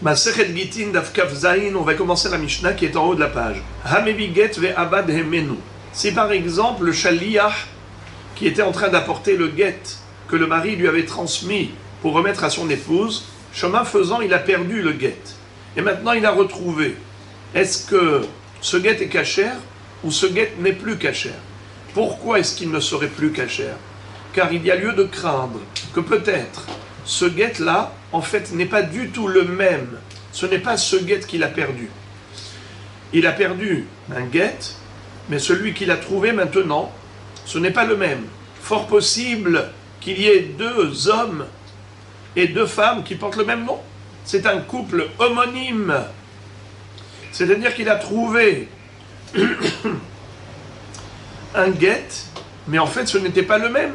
Masechet Gitin Daf Kaf Zayin, on va commencer la Mishnah qui est en haut de la page. Hamevi get ve'abad hemenu. Si par exemple le shaliach qui était en train d'apporter le get que le mari lui avait transmis pour remettre à son épouse, chemin faisant, il a perdu le get. Et maintenant il a retrouvé. Est-ce que ce get est cachère ou ce get n'est plus cachère? Pourquoi est-ce qu'il ne serait plus cachère? Car il y a lieu de craindre que peut-être ce get-là, en fait, n'est pas du tout le même. Ce n'est pas ce get qu'il a perdu. Il a perdu un get, mais celui qu'il a trouvé maintenant, ce n'est pas le même. Fort possible qu'il y ait deux hommes et deux femmes qui portent le même nom. C'est un couple homonyme. C'est-à-dire qu'il a trouvé un get, mais en fait ce n'était pas le même.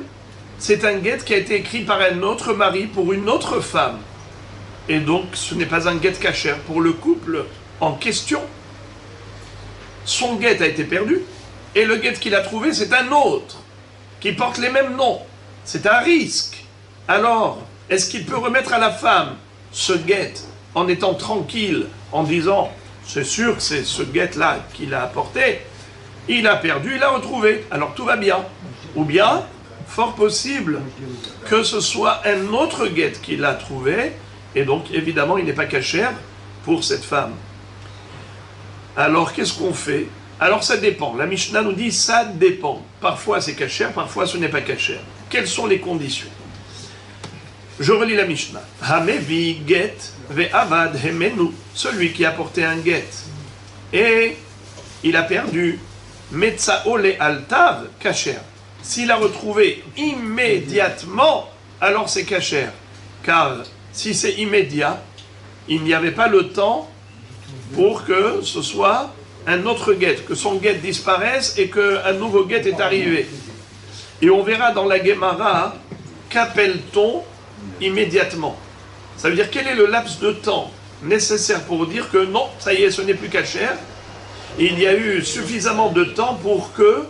C'est un get qui a été écrit par un autre mari pour une autre femme. Et donc ce n'est pas un get cachère pour le couple en question. Son get a été perdu, et le get qu'il a trouvé c'est un autre, qui porte les mêmes noms. C'est un risque. Alors, est-ce qu'il peut remettre à la femme ce get en étant tranquille, en disant c'est sûr que c'est ce get-là qu'il a apporté, il a perdu, il a retrouvé, alors tout va bien. Ou bien, fort possible que ce soit un autre get qu'il a trouvé, et donc évidemment il n'est pas cachère pour cette femme. Alors qu'est-ce qu'on fait? Alors ça dépend. La Mishnah nous dit ça dépend. Parfois c'est cachère, parfois ce n'est pas cachère. Quelles sont les conditions? Je relis la Mishnah. Hamevi get ve'avad hemenu. Celui qui a porté un get et il a perdu. Metzao le altar cachère. S'il a retrouvé immédiatement, alors c'est cachère. Car si c'est immédiat, il n'y avait pas le temps pour que ce soit un autre get, que son get disparaisse et qu'un nouveau get est arrivé. Et on verra dans la Gemara, qu'appelle-t-on immédiatement? Ça veut dire quel est le laps de temps nécessaire pour dire que non, ça y est, ce n'est plus cachère. Il y a eu suffisamment de temps pour que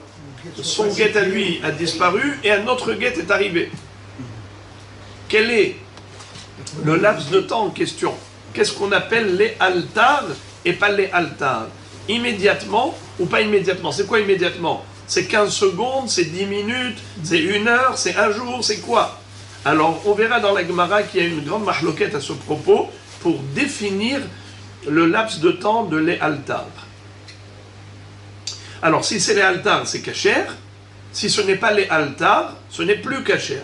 son get à lui a disparu et un autre get est arrivé. Quel est le laps de temps en question? Qu'est-ce qu'on appelle les altars et pas les altars? Immédiatement ou pas immédiatement? C'est quoi immédiatement? C'est 15 secondes, c'est 10 minutes, c'est 1 heure, c'est 1 jour, c'est quoi? Alors on verra dans la Gemara qu'il y a une grande mahloquette à ce propos pour définir le laps de temps de les altars. Alors si c'est les altars, c'est cachère. Si ce n'est pas les altars, ce n'est plus cachère.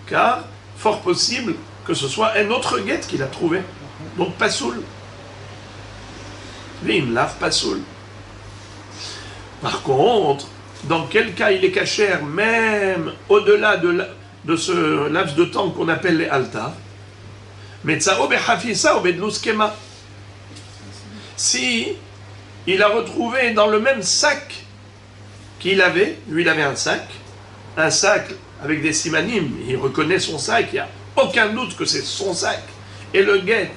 Car fort possible que ce soit un autre get qu'il a trouvé. Donc pasoul. Vim lave pasoul. Par contre, dans quel cas il est cachère, même au-delà de ce laps de temps qu'on appelle les altars? Metzao behafisa ou bedluskema. Si il a retrouvé dans le même sac qu'il avait, lui il avait un sac avec des simanim, il reconnaît son sac, il n'y a aucun doute que c'est son sac, et le get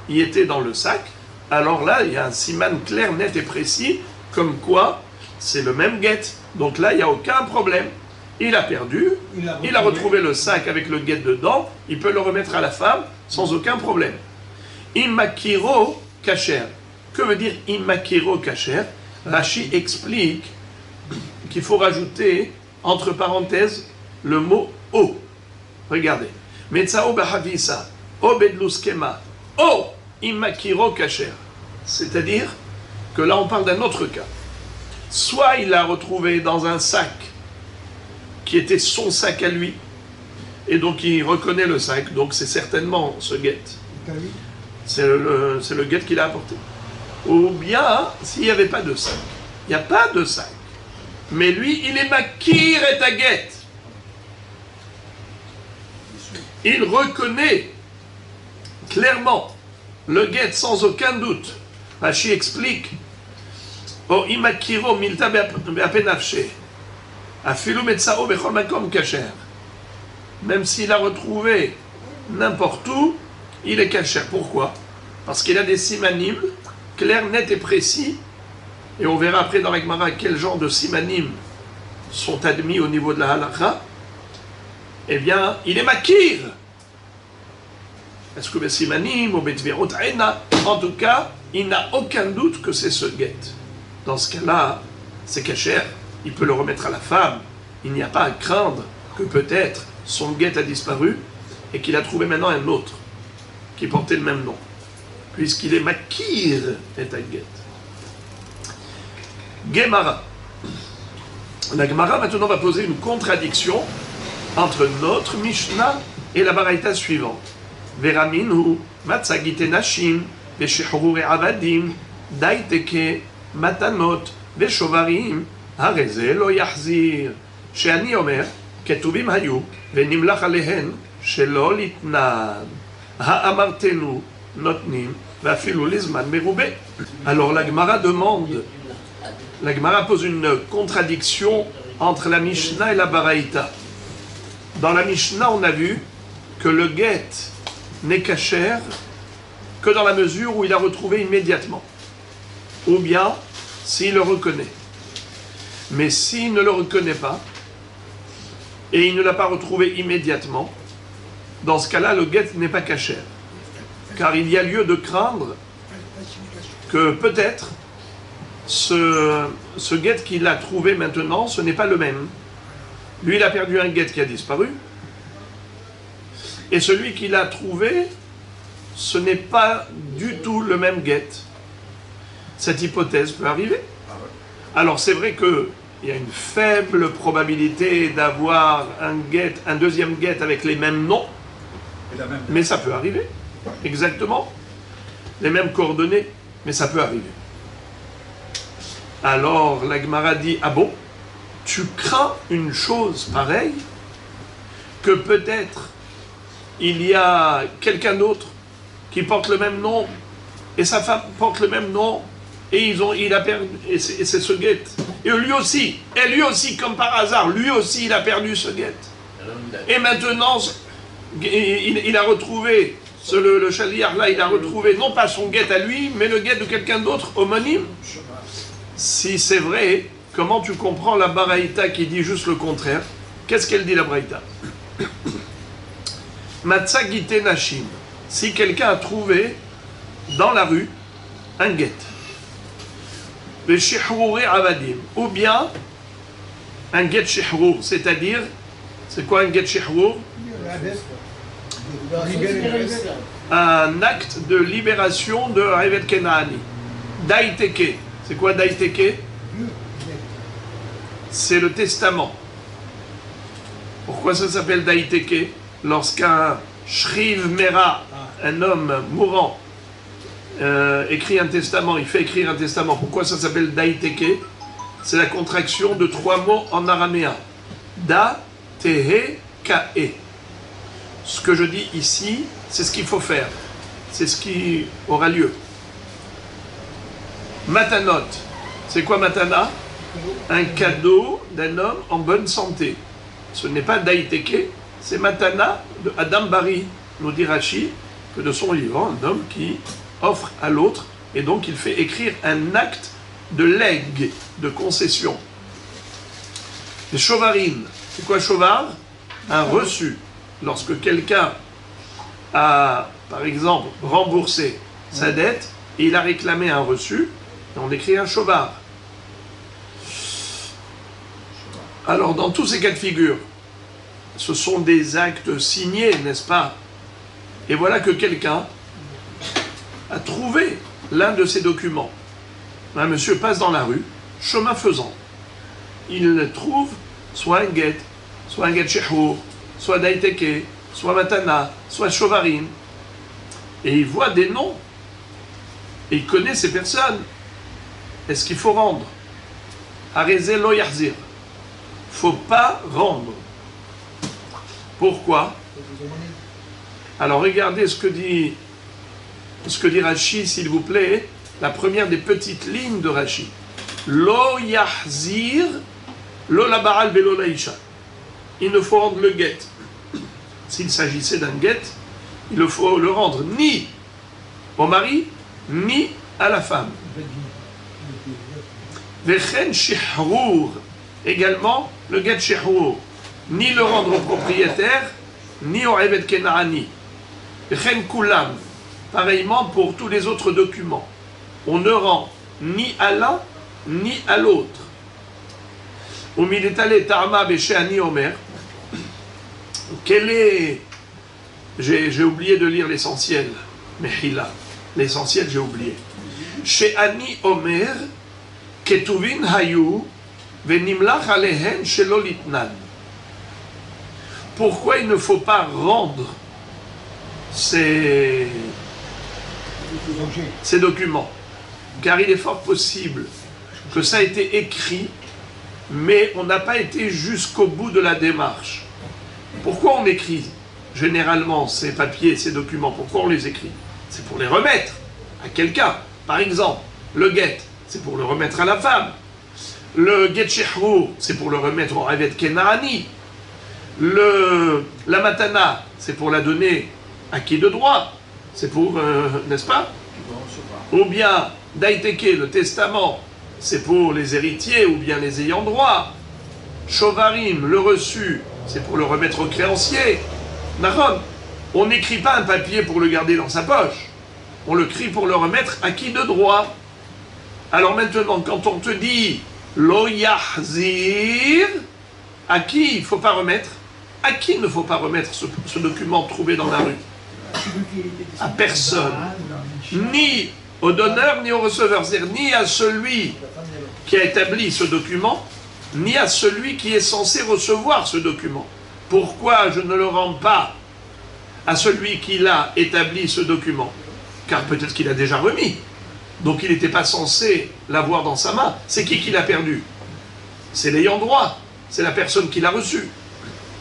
y était dans le sac, alors là il y a un siman clair, net et précis, comme quoi c'est le même get, donc là il n'y a aucun problème. Il a perdu, il a retrouvé le sac avec le get dedans, il peut le remettre à la femme sans aucun problème. Immakiro kacher. Que veut dire immakiro kacher? Rashi explique qu'il faut rajouter entre parenthèses le mot o. Regardez. Metzao bahavisa, o bedluskema, o immakiro kacher. C'est-à-dire que là on parle d'un autre cas. Soit il l'a retrouvé dans un sac qui était son sac à lui, et donc il reconnaît le sac, donc c'est certainement ce get. C'est le get qu'il a apporté. Ou bien, s'il n'y avait pas de sac, il n'y a pas de sac, mais lui, il est makir et à get. Il reconnaît clairement le get sans aucun doute. Rashi explique, O imakiro milta be'apenafshe. Même s'il a retrouvé n'importe où, il est caché. Pourquoi? Parce qu'il a des simanim clairs, nets et précis. Et on verra après dans la Gemara quel genre de simanim sont admis au niveau de la halakha. Eh bien, il est makir. Est-ce que Bessimanim ou Betverot Aina? En tout cas, il n'a aucun doute que c'est ce guet. Dans ce cas-là, c'est cachère, il peut le remettre à la femme. Il n'y a pas à craindre que peut-être son guet a disparu et qu'il a trouvé maintenant un autre qui portait le même nom, puisqu'il est Makir et un guet. Gemara. La Gemara maintenant va poser une contradiction entre notre Mishnah et la Baraita suivante. Veraminu matzagite nashim veshichrure avadim daiteke matanot veshovarim hareze lo yachzir sheani omer ketuvim hayu venimlach alehen shelo litnan haamartenu notnim vafilu lizman merube. Alors la Gemara demande, la Gemara pose une contradiction entre la Mishnah et la Baraita. Dans la Mishnah, on a vu que le guet n'est cachère que dans la mesure où il a retrouvé immédiatement, ou bien s'il le reconnaît. Mais s'il ne le reconnaît pas, et il ne l'a pas retrouvé immédiatement, dans ce cas-là, le guet n'est pas cachère. Car il y a lieu de craindre que peut-être ce guet qu'il a trouvé maintenant, ce n'est pas le même. Lui, il a perdu un guet qui a disparu. Et celui qu'il a trouvé, ce n'est pas du tout le même guet. Cette hypothèse peut arriver. Alors c'est vrai qu'il y a une faible probabilité d'avoir un deuxième guet avec les mêmes noms, mais ça peut arriver. Exactement. Les mêmes coordonnées, mais ça peut arriver. Alors la Gemara dit, ah bon, tu crains une chose pareille, que peut-être il y a quelqu'un d'autre qui porte le même nom, et sa femme porte le même nom, et il a perdu, et c'est ce guet. Et lui aussi, comme par hasard, lui aussi il a perdu ce guet. Et maintenant, il a retrouvé, le chaliar là, il a retrouvé non pas son guet à lui, mais le guet de quelqu'un d'autre, homonyme. Si c'est vrai, comment tu comprends la Baraïta qui dit juste le contraire? Qu'est-ce qu'elle dit la Baraïta? Matzagite nashim. Si quelqu'un a trouvé dans la rue un guet, Veshihrure avadim, ou bien un guet shihrur, c'est-à-dire, c'est quoi un guet shihrur? Un acte de libération de Revet Kenaani. Daiteke. C'est quoi Daiteke? C'est le testament. Pourquoi ça s'appelle Daiteke? Lorsqu'un Shriv Mera, un homme mourant, écrit un testament, il fait écrire un testament. Pourquoi ça s'appelle Daiteke? C'est la contraction de 3 mots en araméen. Da, Tehe, Kae. Ce que je dis ici, c'est ce qu'il faut faire. C'est ce qui aura lieu. Matanot. C'est quoi matana? Un cadeau d'un homme en bonne santé. Ce n'est pas Daiteke, c'est matana de Adam Bari, nous dit Rashi, que de son vivant, un homme qui offre à l'autre, et donc il fait écrire un acte de legs, de concession. Les shovarim, c'est quoi shovar? Un reçu. Lorsque quelqu'un a, par exemple, remboursé sa dette, et il a réclamé un reçu, on écrit un shovar. Alors, dans tous ces cas de figure, ce sont des actes signés, n'est-ce pas? Et voilà que quelqu'un a trouvé l'un de ces documents. Un monsieur passe dans la rue, chemin faisant. Il trouve soit un guet shehour, soit daiteke, soit matana, soit shovarim. Et il voit des noms. Et il connaît ces personnes. Est-ce qu'il faut rendre? Areze lo yahzir. Faut pas rendre. Pourquoi? Alors regardez ce que dit Rashi, s'il vous plaît, la première des petites lignes de Rashi. Lo yahzir, lo la baal velo la isha. Il ne faut rendre le guet. S'il s'agissait d'un guet, il faut le rendre ni au mari, ni à la femme. Vechen shihrur, également le guet shihrur, ni le rendre au propriétaire, ni au Revet Kenaani. Chen kulam, pareillement pour tous les autres documents. On ne rend ni à l'un, ni à l'autre. Umiletale Tarma Besheani Omer. Quel est... J'ai oublié de lire l'essentiel. Mehila. L'essentiel, j'ai oublié. Sheani Omer, Ketuvin Hayu, Venimlach Alehen Shelo Litnan. Pourquoi il ne faut pas rendre ces documents? Car il est fort possible que ça a été écrit, mais on n'a pas été jusqu'au bout de la démarche. Pourquoi on écrit généralement ces papiers, ces documents? Pourquoi on les écrit? C'est pour les remettre à quelqu'un. Par exemple, le guet, c'est pour le remettre à la femme. Le guet shehrur, c'est pour le remettre au Ravet Kenani. La matana, c'est pour la donner à qui de droit? C'est pour, n'est-ce pas? Ou bien, daiteke, le testament, c'est pour les héritiers ou bien les ayants droit. Shovarim, le reçu, c'est pour le remettre au créancier. Nahon, on n'écrit pas un papier pour le garder dans sa poche. On le crie pour le remettre à qui de droit. Alors maintenant, quand on te dit lo yahzir, à qui il ne faut pas remettre? À qui il ne faut pas remettre ce document trouvé dans la rue? À personne. Ni au donneur, ni au receveur. C'est-à-dire ni à celui qui a établi ce document, ni à celui qui est censé recevoir ce document. Pourquoi je ne le rends pas à celui qui l'a établi ce document? Car peut-être qu'il a déjà remis. Donc il n'était pas censé l'avoir dans sa main. C'est qui l'a perdu? C'est l'ayant droit. C'est la personne qui l'a reçu.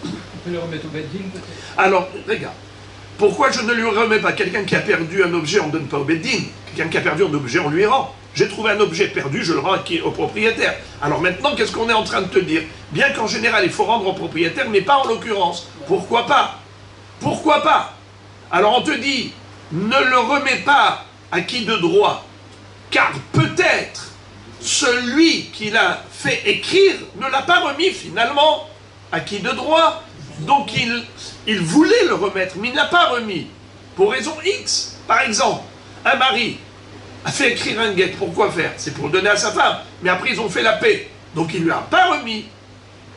On peut le remettre au bedding peut-être. Alors, regarde. Pourquoi je ne lui remets pas? Quelqu'un qui a perdu un objet, on ne donne pas au bedding. Quelqu'un qui a perdu un objet, on lui rend. J'ai trouvé un objet perdu, je le rends au propriétaire. Alors maintenant, qu'est-ce qu'on est en train de te dire? Bien qu'en général, il faut rendre au propriétaire, mais pas en l'occurrence. Pourquoi pas? Pourquoi pas? Alors on te dit, ne le remets pas à qui de droit, car peut-être celui qui l'a fait écrire ne l'a pas remis finalement à qui de droit. Donc il voulait le remettre, mais il ne l'a pas remis. Pour raison X. Par exemple, un mari a fait écrire un guet. Pourquoi faire? C'est pour le donner à sa femme. Mais après, ils ont fait la paix. Donc il ne lui a pas remis.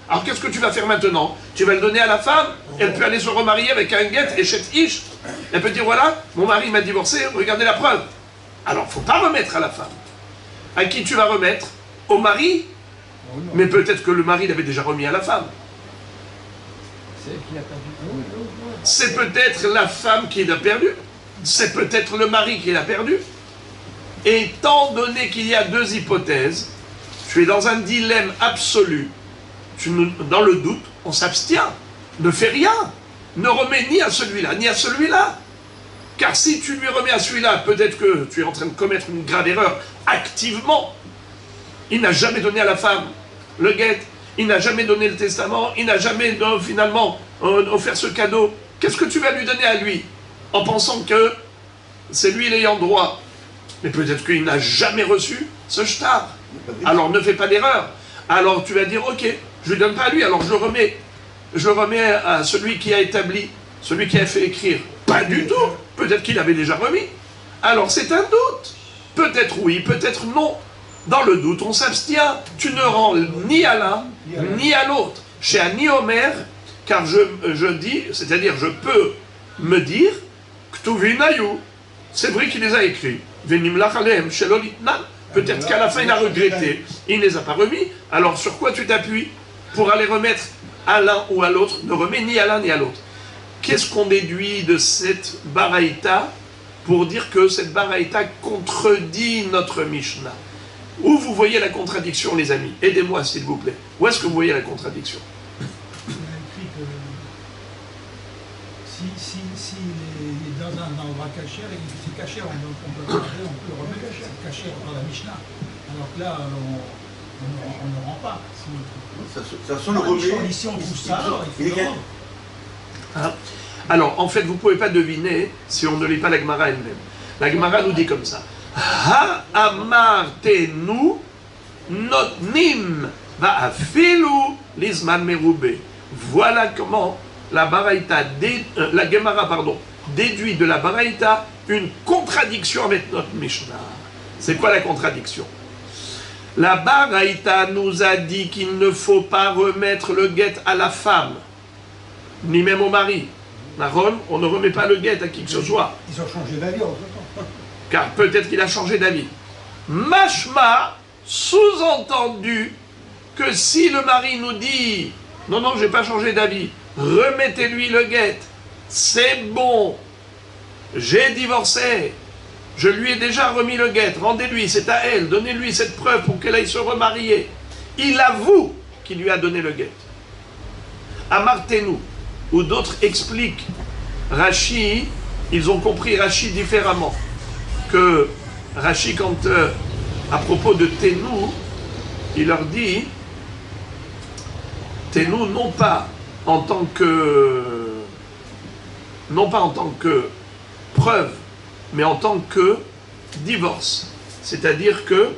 Alors qu'est-ce que tu vas faire maintenant? Tu vas le donner à la femme, elle peut aller se remarier avec un guet et chet ish. Elle peut dire, voilà, mon mari m'a divorcé, regardez la preuve. Alors il ne faut pas remettre à la femme. À qui tu vas remettre? Au mari? Mais peut-être que le mari l'avait déjà remis à la femme. C'est elle qui l'a perdu. C'est peut-être la femme qui l'a perdu. C'est peut-être le mari qui l'a perdu. Et étant donné qu'il y a deux hypothèses, tu es dans un dilemme absolu. Dans le doute, on s'abstient. Ne fais rien. Ne remets ni à celui-là, ni à celui-là. Car si tu lui remets à celui-là, peut-être que tu es en train de commettre une grave erreur activement. Il n'a jamais donné à la femme le guet. Il n'a jamais donné le testament. Il n'a jamais finalement offert ce cadeau. Qu'est-ce que tu vas lui donner à lui? En pensant que c'est lui l'ayant droit. Mais peut-être qu'il n'a jamais reçu ce shtar. Alors ne fais pas d'erreur. Alors tu vas dire, ok, je ne lui donne pas à lui, alors je le remets à celui qui a établi, celui qui a fait écrire. Pas du tout. Peut-être qu'il avait déjà remis. Alors c'est un doute. Peut-être oui, peut-être non. Dans le doute, on s'abstient. Tu ne rends ni à l'un, ni à l'autre. Chez Ani Omer, car je dis, c'est-à-dire je peux me dire, Ktuvinayu, c'est vrai qu'il les a écrits. Venimlach alehem shelo litnan. Peut-être qu'à la fin il a regretté, il ne les a pas remis. Alors sur quoi tu t'appuies pour aller remettre à l'un ou à l'autre? Ne remets ni à l'un ni à l'autre. Qu'est-ce qu'on déduit de cette baraïta pour dire que cette baraïta contredit notre Mishnah? Où vous voyez la contradiction, les amis? Aidez-moi s'il vous plaît. Où est-ce que vous voyez la contradiction? Il a écrit que si il est dans un endroit cachère, et c'est cachère, on peut le remettre, c'est cachère dans la Mishnah. Alors que là, on ne rend pas. Ça sent le remet. Ici, on trouve ça, alors il faut le rendre. Hein? Alors, en fait, vous ne pouvez pas deviner si on ne lit pas la Gemara elle-même. La Gemara nous dit comme ça. Ha amartenu notnim va'afilu lizman merube. Voilà comment la Gemara déduit de la Baraïta une contradiction avec notre Mishnah. C'est quoi la contradiction? La Baraïta nous a dit qu'il ne faut pas remettre le guet à la femme, ni même au mari. Naron, on ne remet pas le guet à qui que ce soit. Ils ont changé d'avis en temps. Car peut-être qu'il a changé d'avis. Mashma, sous-entendu que si le mari nous dit « Non, non, je n'ai pas changé d'avis, remettez-lui le guet, c'est bon, j'ai divorcé, je lui ai déjà remis le guet, rendez-lui, c'est à elle, donnez-lui cette preuve pour qu'elle aille se remarier. » Il avoue qu'il lui a donné le guet. Amartenu, ou d'autres expliquent Rashi, ils ont compris Rashi différemment. Que Rashi, quand à propos de Ténou, il leur dit Ténou non pas en tant que preuve, mais en tant que divorce. C'est-à-dire que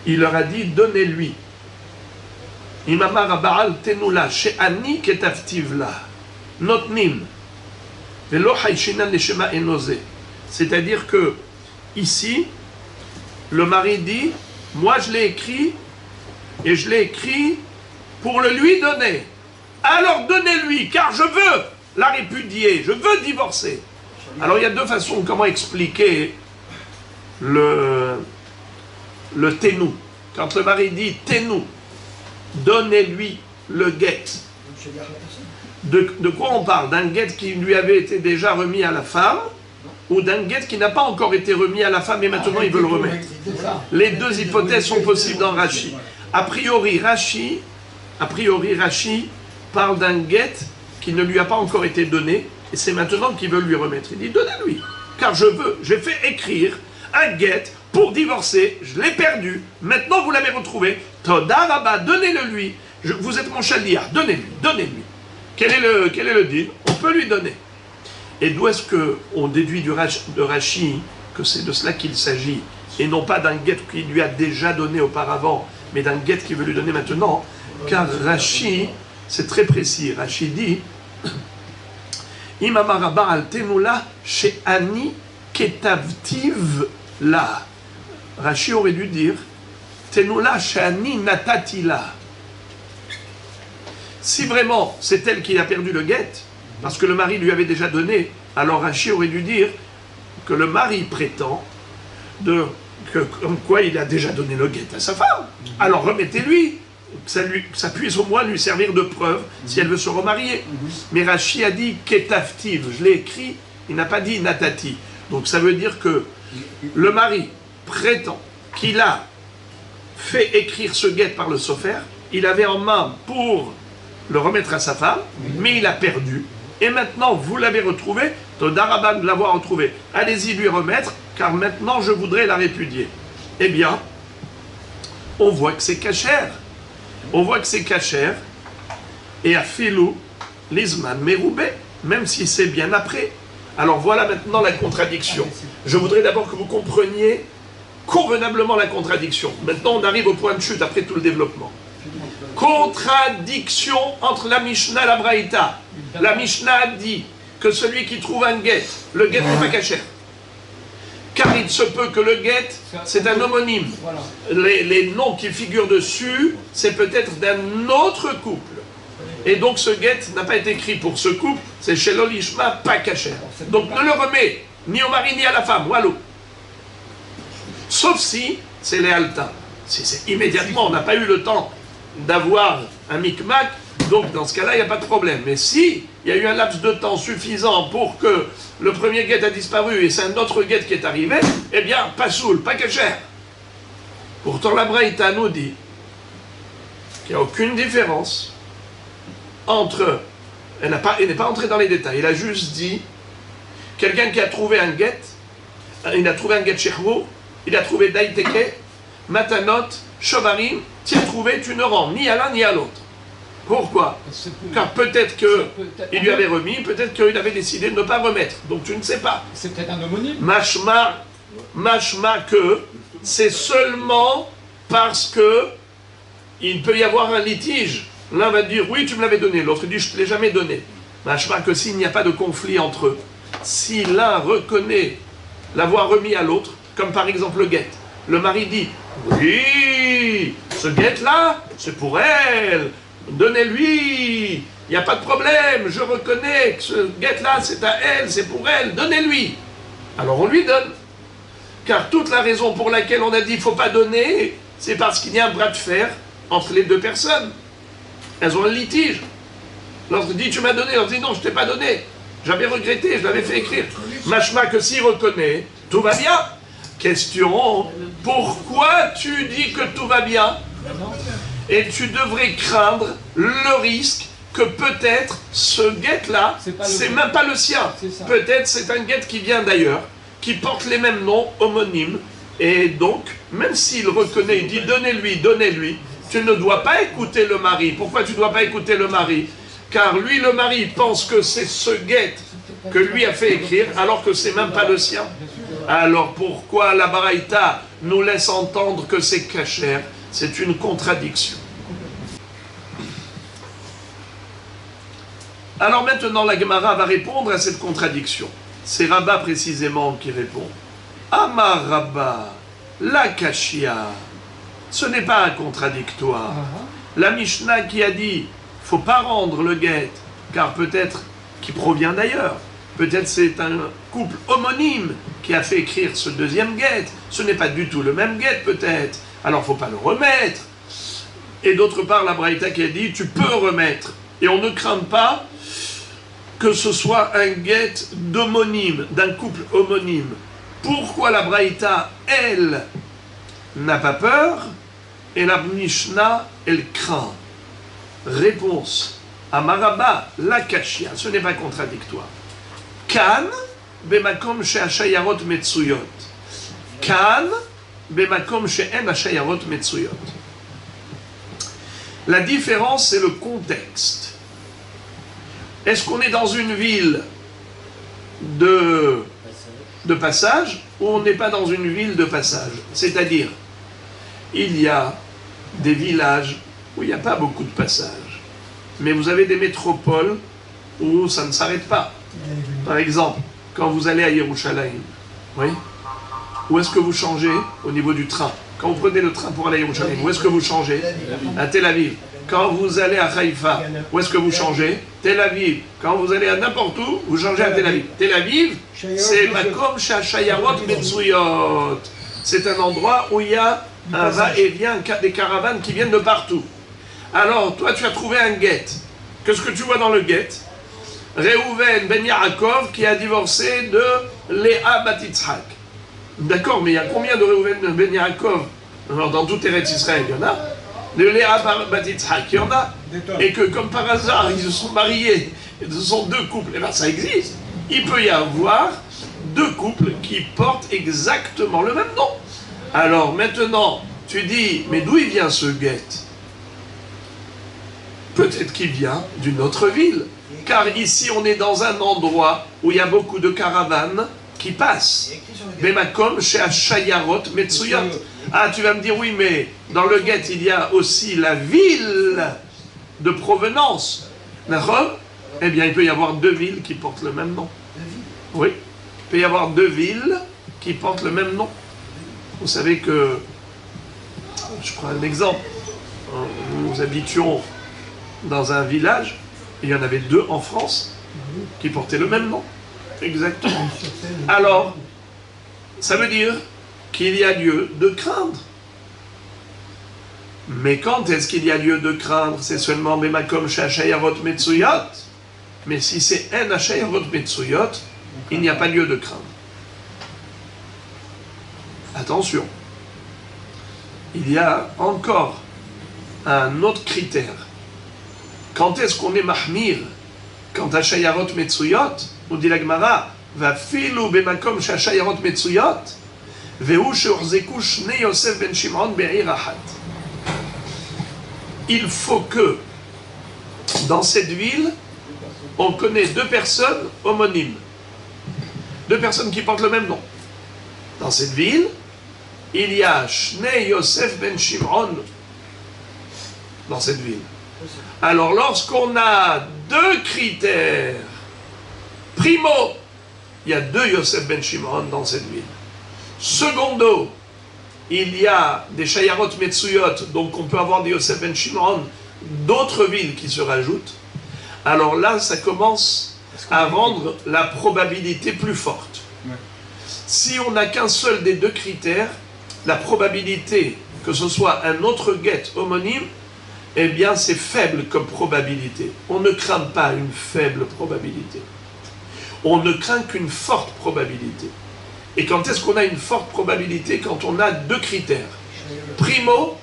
il leur a dit donnez-lui. Imamar Baal Ténoula, chez Ani Ketaftivla, Notnim. C'est-à-dire que ici, le mari dit, moi je l'ai écrit, et je l'ai écrit pour le lui donner. Alors donnez-lui, car je veux la répudier, je veux divorcer. Alors il y a deux façons comment expliquer le ténou. Quand le mari dit ténou, donnez-lui le guet. De quoi on parle? D'un guet qui lui avait été déjà remis à la femme ou d'un guet qui n'a pas encore été remis à la femme et maintenant il veut le remettre? Les deux hypothèses sont possibles dans Rashi. A priori, Rashi parle d'un guet qui ne lui a pas encore été donné et c'est maintenant qu'il veut lui remettre. Il dit donnez-lui, car j'ai fait écrire un guet pour divorcer, je l'ai perdu, maintenant vous l'avez retrouvé, Toda Rabba, donnez-le lui, vous êtes mon chaliard, donnez-lui, donnez-lui. Quel est le deal? On peut lui donner. Et d'où est-ce qu'on déduit de Rashi que c'est de cela qu'il s'agit, et non pas d'un guet qu'il lui a déjà donné auparavant, mais d'un guet qu'il veut lui donner maintenant? Car Rashi, c'est très précis. Rashi dit Imamar Baal Ténoula chez Ani Ketavtiv la. Rashi aurait dû dire Ténoula chez Ani Natatila. Si vraiment c'est elle qui a perdu le guet, parce que le mari lui avait déjà donné, alors Rashi aurait dû dire que le mari prétend comme quoi il a déjà donné le guet à sa femme. Alors remettez-lui, que ça puisse au moins lui servir de preuve si elle veut se remarier. Mais Rashi a dit ketaftiv, je l'ai écrit, il n'a pas dit natati. Donc ça veut dire que le mari prétend qu'il a fait écrire ce guet par le sofer, il avait en main pour le remettre à sa femme, mais il a perdu. Et maintenant, vous l'avez retrouvé, Todarabban de l'avoir retrouvé. Allez-y lui remettre, car maintenant je voudrais la répudier. Eh bien, on voit que c'est cachère. On voit que c'est cachère. Et à Filou, Lisman Meroubé, même si c'est bien après. Alors voilà maintenant la contradiction. Je voudrais d'abord que vous compreniez convenablement la contradiction. Maintenant, on arrive au point de chute après tout le développement. Contradiction entre la Mishnah et la Braïta. La Mishnah a dit que celui qui trouve un guet, le guet n'est pas cachère. Car il se peut que le guet, c'est un homonyme. Les noms qui figurent dessus, c'est peut-être d'un autre couple. Et donc ce guet n'a pas été écrit pour ce couple, c'est chez l'Olishma, pas cachère. Donc ne le remets ni au mari ni à la femme, walou. Sauf si c'est les haltas. Si c'est immédiatement, on n'a pas eu le temps d'avoir un micmac, donc dans ce cas-là, il n'y a pas de problème. Mais si il y a eu un laps de temps suffisant pour que le premier guet a disparu et c'est un autre guet qui est arrivé, eh bien, pas soul, pas cachère. Pourtant, la Braïta nous dit qu'il n'y a aucune différence entre... Elle n'est pas entrée dans les détails, elle a juste dit quelqu'un qui a trouvé un guet, il a trouvé un guet Shechvo, il a trouvé Daiteke, Matanot, Shovarim, tu as trouvé, tu ne rends ni à l'un ni à l'autre. Pourquoi? Car peut-être qu'il lui avait remis, peut-être qu'il avait décidé de ne pas remettre. Donc tu ne sais pas. C'est peut-être un homonyme. Mashma que c'est seulement parce que il peut y avoir un litige. L'un va dire oui, tu me l'avais donné, l'autre dit je ne te l'ai jamais donné. Machma que s'il n'y a pas de conflit entre eux, si l'un reconnaît l'avoir remis à l'autre, comme par exemple le guet, le mari dit « Oui, ce guet-là, c'est pour elle, donnez-lui, il n'y a pas de problème, je reconnais que ce guet-là, c'est à elle, c'est pour elle, donnez-lui. » Alors on lui donne. Car toute la raison pour laquelle on a dit qu'il ne faut pas donner, c'est parce qu'il y a un bras de fer entre les deux personnes. Elles ont un litige. Lorsqu'on dit tu m'as donné, on dit non, je ne t'ai pas donné. J'avais regretté, je l'avais fait écrire. Machma que s'il reconnaît, tout va bien. Question, pourquoi tu dis que tout va bien? Et tu devrais craindre le risque que peut-être ce guet-là, c'est même pas le sien. Peut-être c'est un guet qui vient d'ailleurs, qui porte les mêmes noms homonymes. Et donc, même s'il reconnaît, il dit donnez-lui, donnez-lui, tu ne dois pas écouter le mari. Pourquoi tu ne dois pas écouter le mari? Car lui, le mari, pense que c'est ce guet que lui a fait écrire, alors que c'est même pas le sien. Alors pourquoi la Baraïta nous laisse entendre que c'est kasher? C'est une contradiction. Alors maintenant, la Gemara va répondre à cette contradiction. C'est Rabba précisément qui répond. Amar Rabba, la kashia, ce n'est pas un contradictoire. La Mishnah qui a dit, faut pas rendre le guet, car peut-être qu'il provient d'ailleurs. Peut-être c'est un couple homonyme qui a fait écrire ce deuxième guet. Ce n'est pas du tout le même guet peut-être. Alors faut pas le remettre. Et d'autre part, la Braïta qui a dit, tu peux remettre. Et on ne craint pas que ce soit un guet d'homonyme, d'un couple homonyme. Pourquoi la Braïta, elle, n'a pas peur, et la Mishnah, elle craint? Réponse. Amaraba, la kashia, ce n'est pas contradictoire. Kan, bemakom she'ashayarot metsuyot. Kan, bemakom she'en ashayarot metsuyot. La différence, c'est le contexte. Est-ce qu'on est dans une ville de passage ou on n'est pas dans une ville de passage? C'est-à-dire, il y a des villages où il n'y a pas beaucoup de passages. Mais vous avez des métropoles où ça ne s'arrête pas. Par exemple, quand vous allez à Yerushalayim, oui, où est-ce que vous changez au niveau du train? Quand vous prenez le train pour aller à Yerushalayim, où est-ce que vous changez? À Tel Aviv. Quand vous allez à Haïfa, où est-ce que vous changez? Tel Aviv. Quand vous allez à n'importe où, vous changez à Tel Aviv. Tel Aviv, c'est Makom Shashayarot Metsuyot. C'est un endroit où il y a un va-et-vient, des caravanes qui viennent de partout. Alors, toi, tu as trouvé un guet. Qu'est-ce que tu vois dans le guet? Réhouven Ben Yaakov qui a divorcé de Léa Bat Yitzhak. D'accord, mais il y a combien de Réhouven Ben Yaakov? Alors, dans tout Eretz Israël, il y en a. De Léa Bat Yitzhak, il y en a. Et que, comme par hasard, ils se sont mariés. Et ce sont deux couples. Et bien, ça existe. Il peut y avoir deux couples qui portent exactement le même nom. Alors, maintenant, tu dis, mais d'où il vient ce guet? Peut-être qu'il vient d'une autre ville. Car ici, on est dans un endroit où il y a beaucoup de caravanes qui passent. Bemakom she'ashayarot metsuyot. Ah, tu vas me dire, oui, mais dans le guet, il y a aussi la ville de provenance. D'accord? Eh bien, il peut y avoir deux villes qui portent le même nom. Oui. Il peut y avoir deux villes qui portent le même nom. Vous savez que, je prends un exemple, nous habitions dans un village, il y en avait deux en France qui portaient le même nom. Exactement. Alors, ça veut dire qu'il y a lieu de craindre. Mais quand est-ce qu'il y a lieu de craindre? C'est seulement Bemakom She'ashayarot Metsuyot. Mais si c'est En Ashayarot Metsuyot, il n'y a pas lieu de craindre. Attention. Il y a encore un autre critère. Quand est-ce qu'on est mahmir? Quand Ashayarot Metsuyot, nous dit la Gemara, va filu bemakom she'ashayarot Metsuyot, vehu she'uchzeku shnei Yosef ben Shimon be'ir achat. Il faut que, dans cette ville, on connaît deux personnes homonymes. Deux personnes qui portent le même nom. Dans cette ville, il y a Shnei Yosef ben Shimon dans cette ville. Alors, lorsqu'on a 2 critères. Primo, il y a 2 Yosef ben Shimon dans cette ville. Secondo, il y a des Shayarot Metsuyot, donc on peut avoir des Yosef ben Shimon d'autres villes qui se rajoutent. Alors là, ça commence à rendre la probabilité plus forte. Ouais. Si on n'a qu'un seul des 2 critères, la probabilité que ce soit un autre get homonyme, eh bien c'est faible comme probabilité. On ne craint pas une faible probabilité. On ne craint qu'une forte probabilité. Et quand est-ce qu'on a une forte probabilité? Quand on a 2 critères. Primo,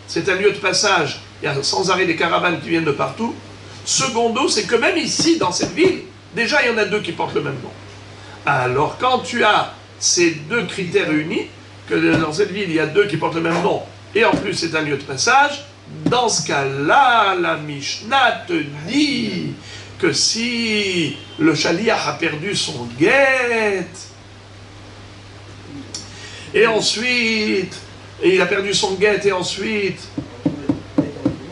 c'est un lieu de passage, il y a sans arrêt des caravanes qui viennent de partout. Secondo, c'est que même ici, dans cette ville, déjà il y en a 2 qui portent le même nom. Alors quand tu as ces 2 critères réunis, que dans cette ville il y a 2 qui portent le même nom, et en plus c'est un lieu de passage, dans ce cas-là, la Mishnah te dit que si le Shaliach a perdu son guet, et ensuite, il a perdu son guet, et ensuite,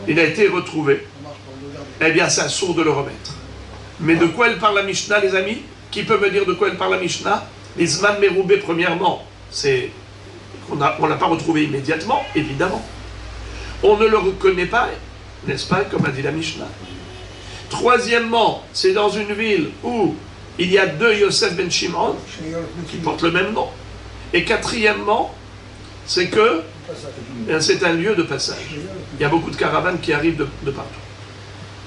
il a été retrouvé, eh bien c'est assourd de le remettre. Mais de quoi elle parle la Mishnah, les amis? Qui peut me dire de quoi elle parle la Mishnah? Les Zman Meroubé, premièrement, c'est qu'on ne l'a pas retrouvé immédiatement, évidemment. On ne le reconnaît pas, n'est-ce pas, comme a dit la Mishnah. Troisièmement, c'est dans une ville où il y a 2 Yosef ben Shimon qui portent le même nom. Et quatrièmement, c'est que c'est un lieu de passage. Il y a beaucoup de caravanes qui arrivent de partout.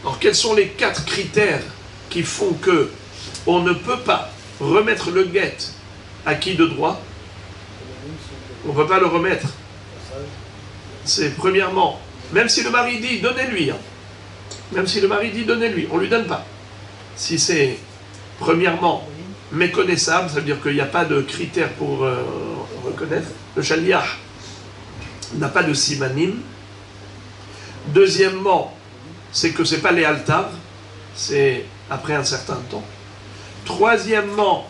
Alors, quels sont les 4 critères qui font que on ne peut pas remettre le guet à qui de droit? On ne peut pas le remettre. C'est premièrement, même si le mari dit donnez-lui, hein. Même si le mari dit donnez-lui, on ne lui donne pas. Si c'est premièrement méconnaissable, ça veut dire qu'il n'y a pas de critères pour reconnaître. Le Shaliach n'a pas de simanim. Deuxièmement, c'est que ce n'est pas les altars, c'est après un certain temps. Troisièmement,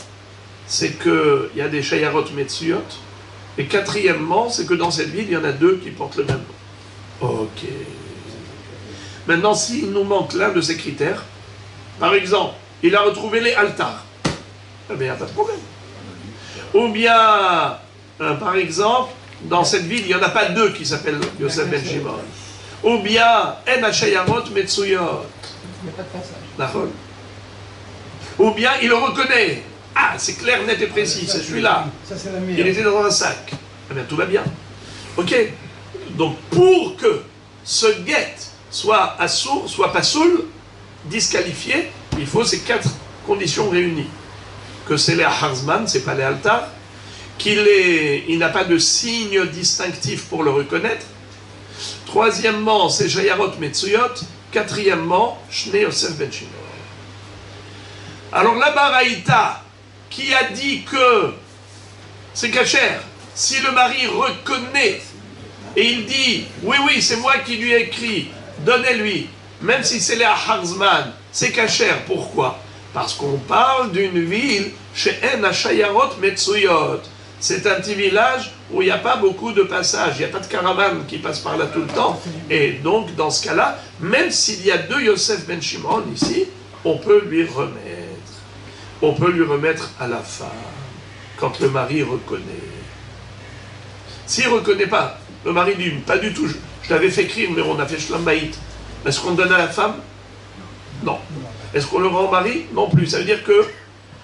c'est qu'il y a des Shayarot Metsuyot. Et quatrièmement, c'est que dans cette ville, il y en a 2 qui portent le même nom. Ok. Maintenant, s'il nous manque l'un de ces critères, par exemple, il a retrouvé les altars, eh bien, il n'y a pas de problème. Ou bien, par exemple, dans cette ville, il n'y en a pas 2 qui s'appellent Yosef ben Shimon. Ou bien, En Hashayarot Metsuyot. Il n'y a pas de passage. D'accord. Ou bien, il le reconnaît. Ah, c'est clair, net et précis, c'est celui-là. Ça, c'est la Il meilleure. était dans un sac. Eh bien, tout va bien. Ok. Donc, pour que ce guet soit assourd, soit pas soul, disqualifié, il faut ces 4 conditions réunies. Que c'est les Harzman, c'est pas les altars. Il n'a pas de signe distinctif pour le reconnaître. Troisièmement, c'est Shayarot Metsuyot. Quatrièmement, Shnei Yosef ben Shimon. Alors, la Baraïta, qui a dit que c'est cachère, si le mari reconnaît et il dit oui, oui, c'est moi qui lui ai écrit, donnez-lui, même si c'est les Harzman, c'est cachère. Pourquoi? Parce qu'on parle d'une ville chez En Hashayarot Metsuyot. C'est un petit village où il n'y a pas beaucoup de passages, il n'y a pas de caravane qui passe par là tout le temps. Et donc, dans ce cas-là, même s'il y a 2 Yosef ben Shimon ici, on peut lui remettre. On peut lui remettre à la femme, quand le mari reconnaît. S'il ne reconnaît pas, le mari dit pas du tout, je t'avais fait écrire, mais on a fait Shlam Bayit. Est-ce qu'on donne à la femme? Non. Est-ce qu'on le rend au mari? Non plus. Ça veut dire que.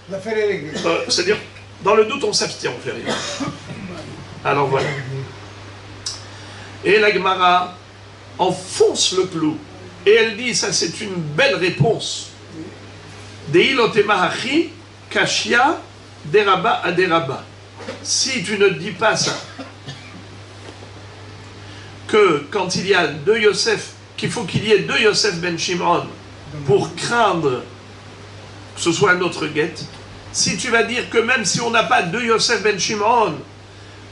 L'affaire est réglée. C'est-à-dire, dans le doute, on s'abstient, on fait rien. Alors voilà. Et la Gemara enfonce le clou. Et elle dit, ça c'est une belle réponse. Deilotemahachi, kashia, deraba à deraba. Si tu ne dis pas ça, que quand il y a 2 Yosef, qu'il faut qu'il y ait 2 Yosef ben Shimon pour craindre que ce soit un autre guet, si tu vas dire que même si on n'a pas 2 Yosef ben Shimon,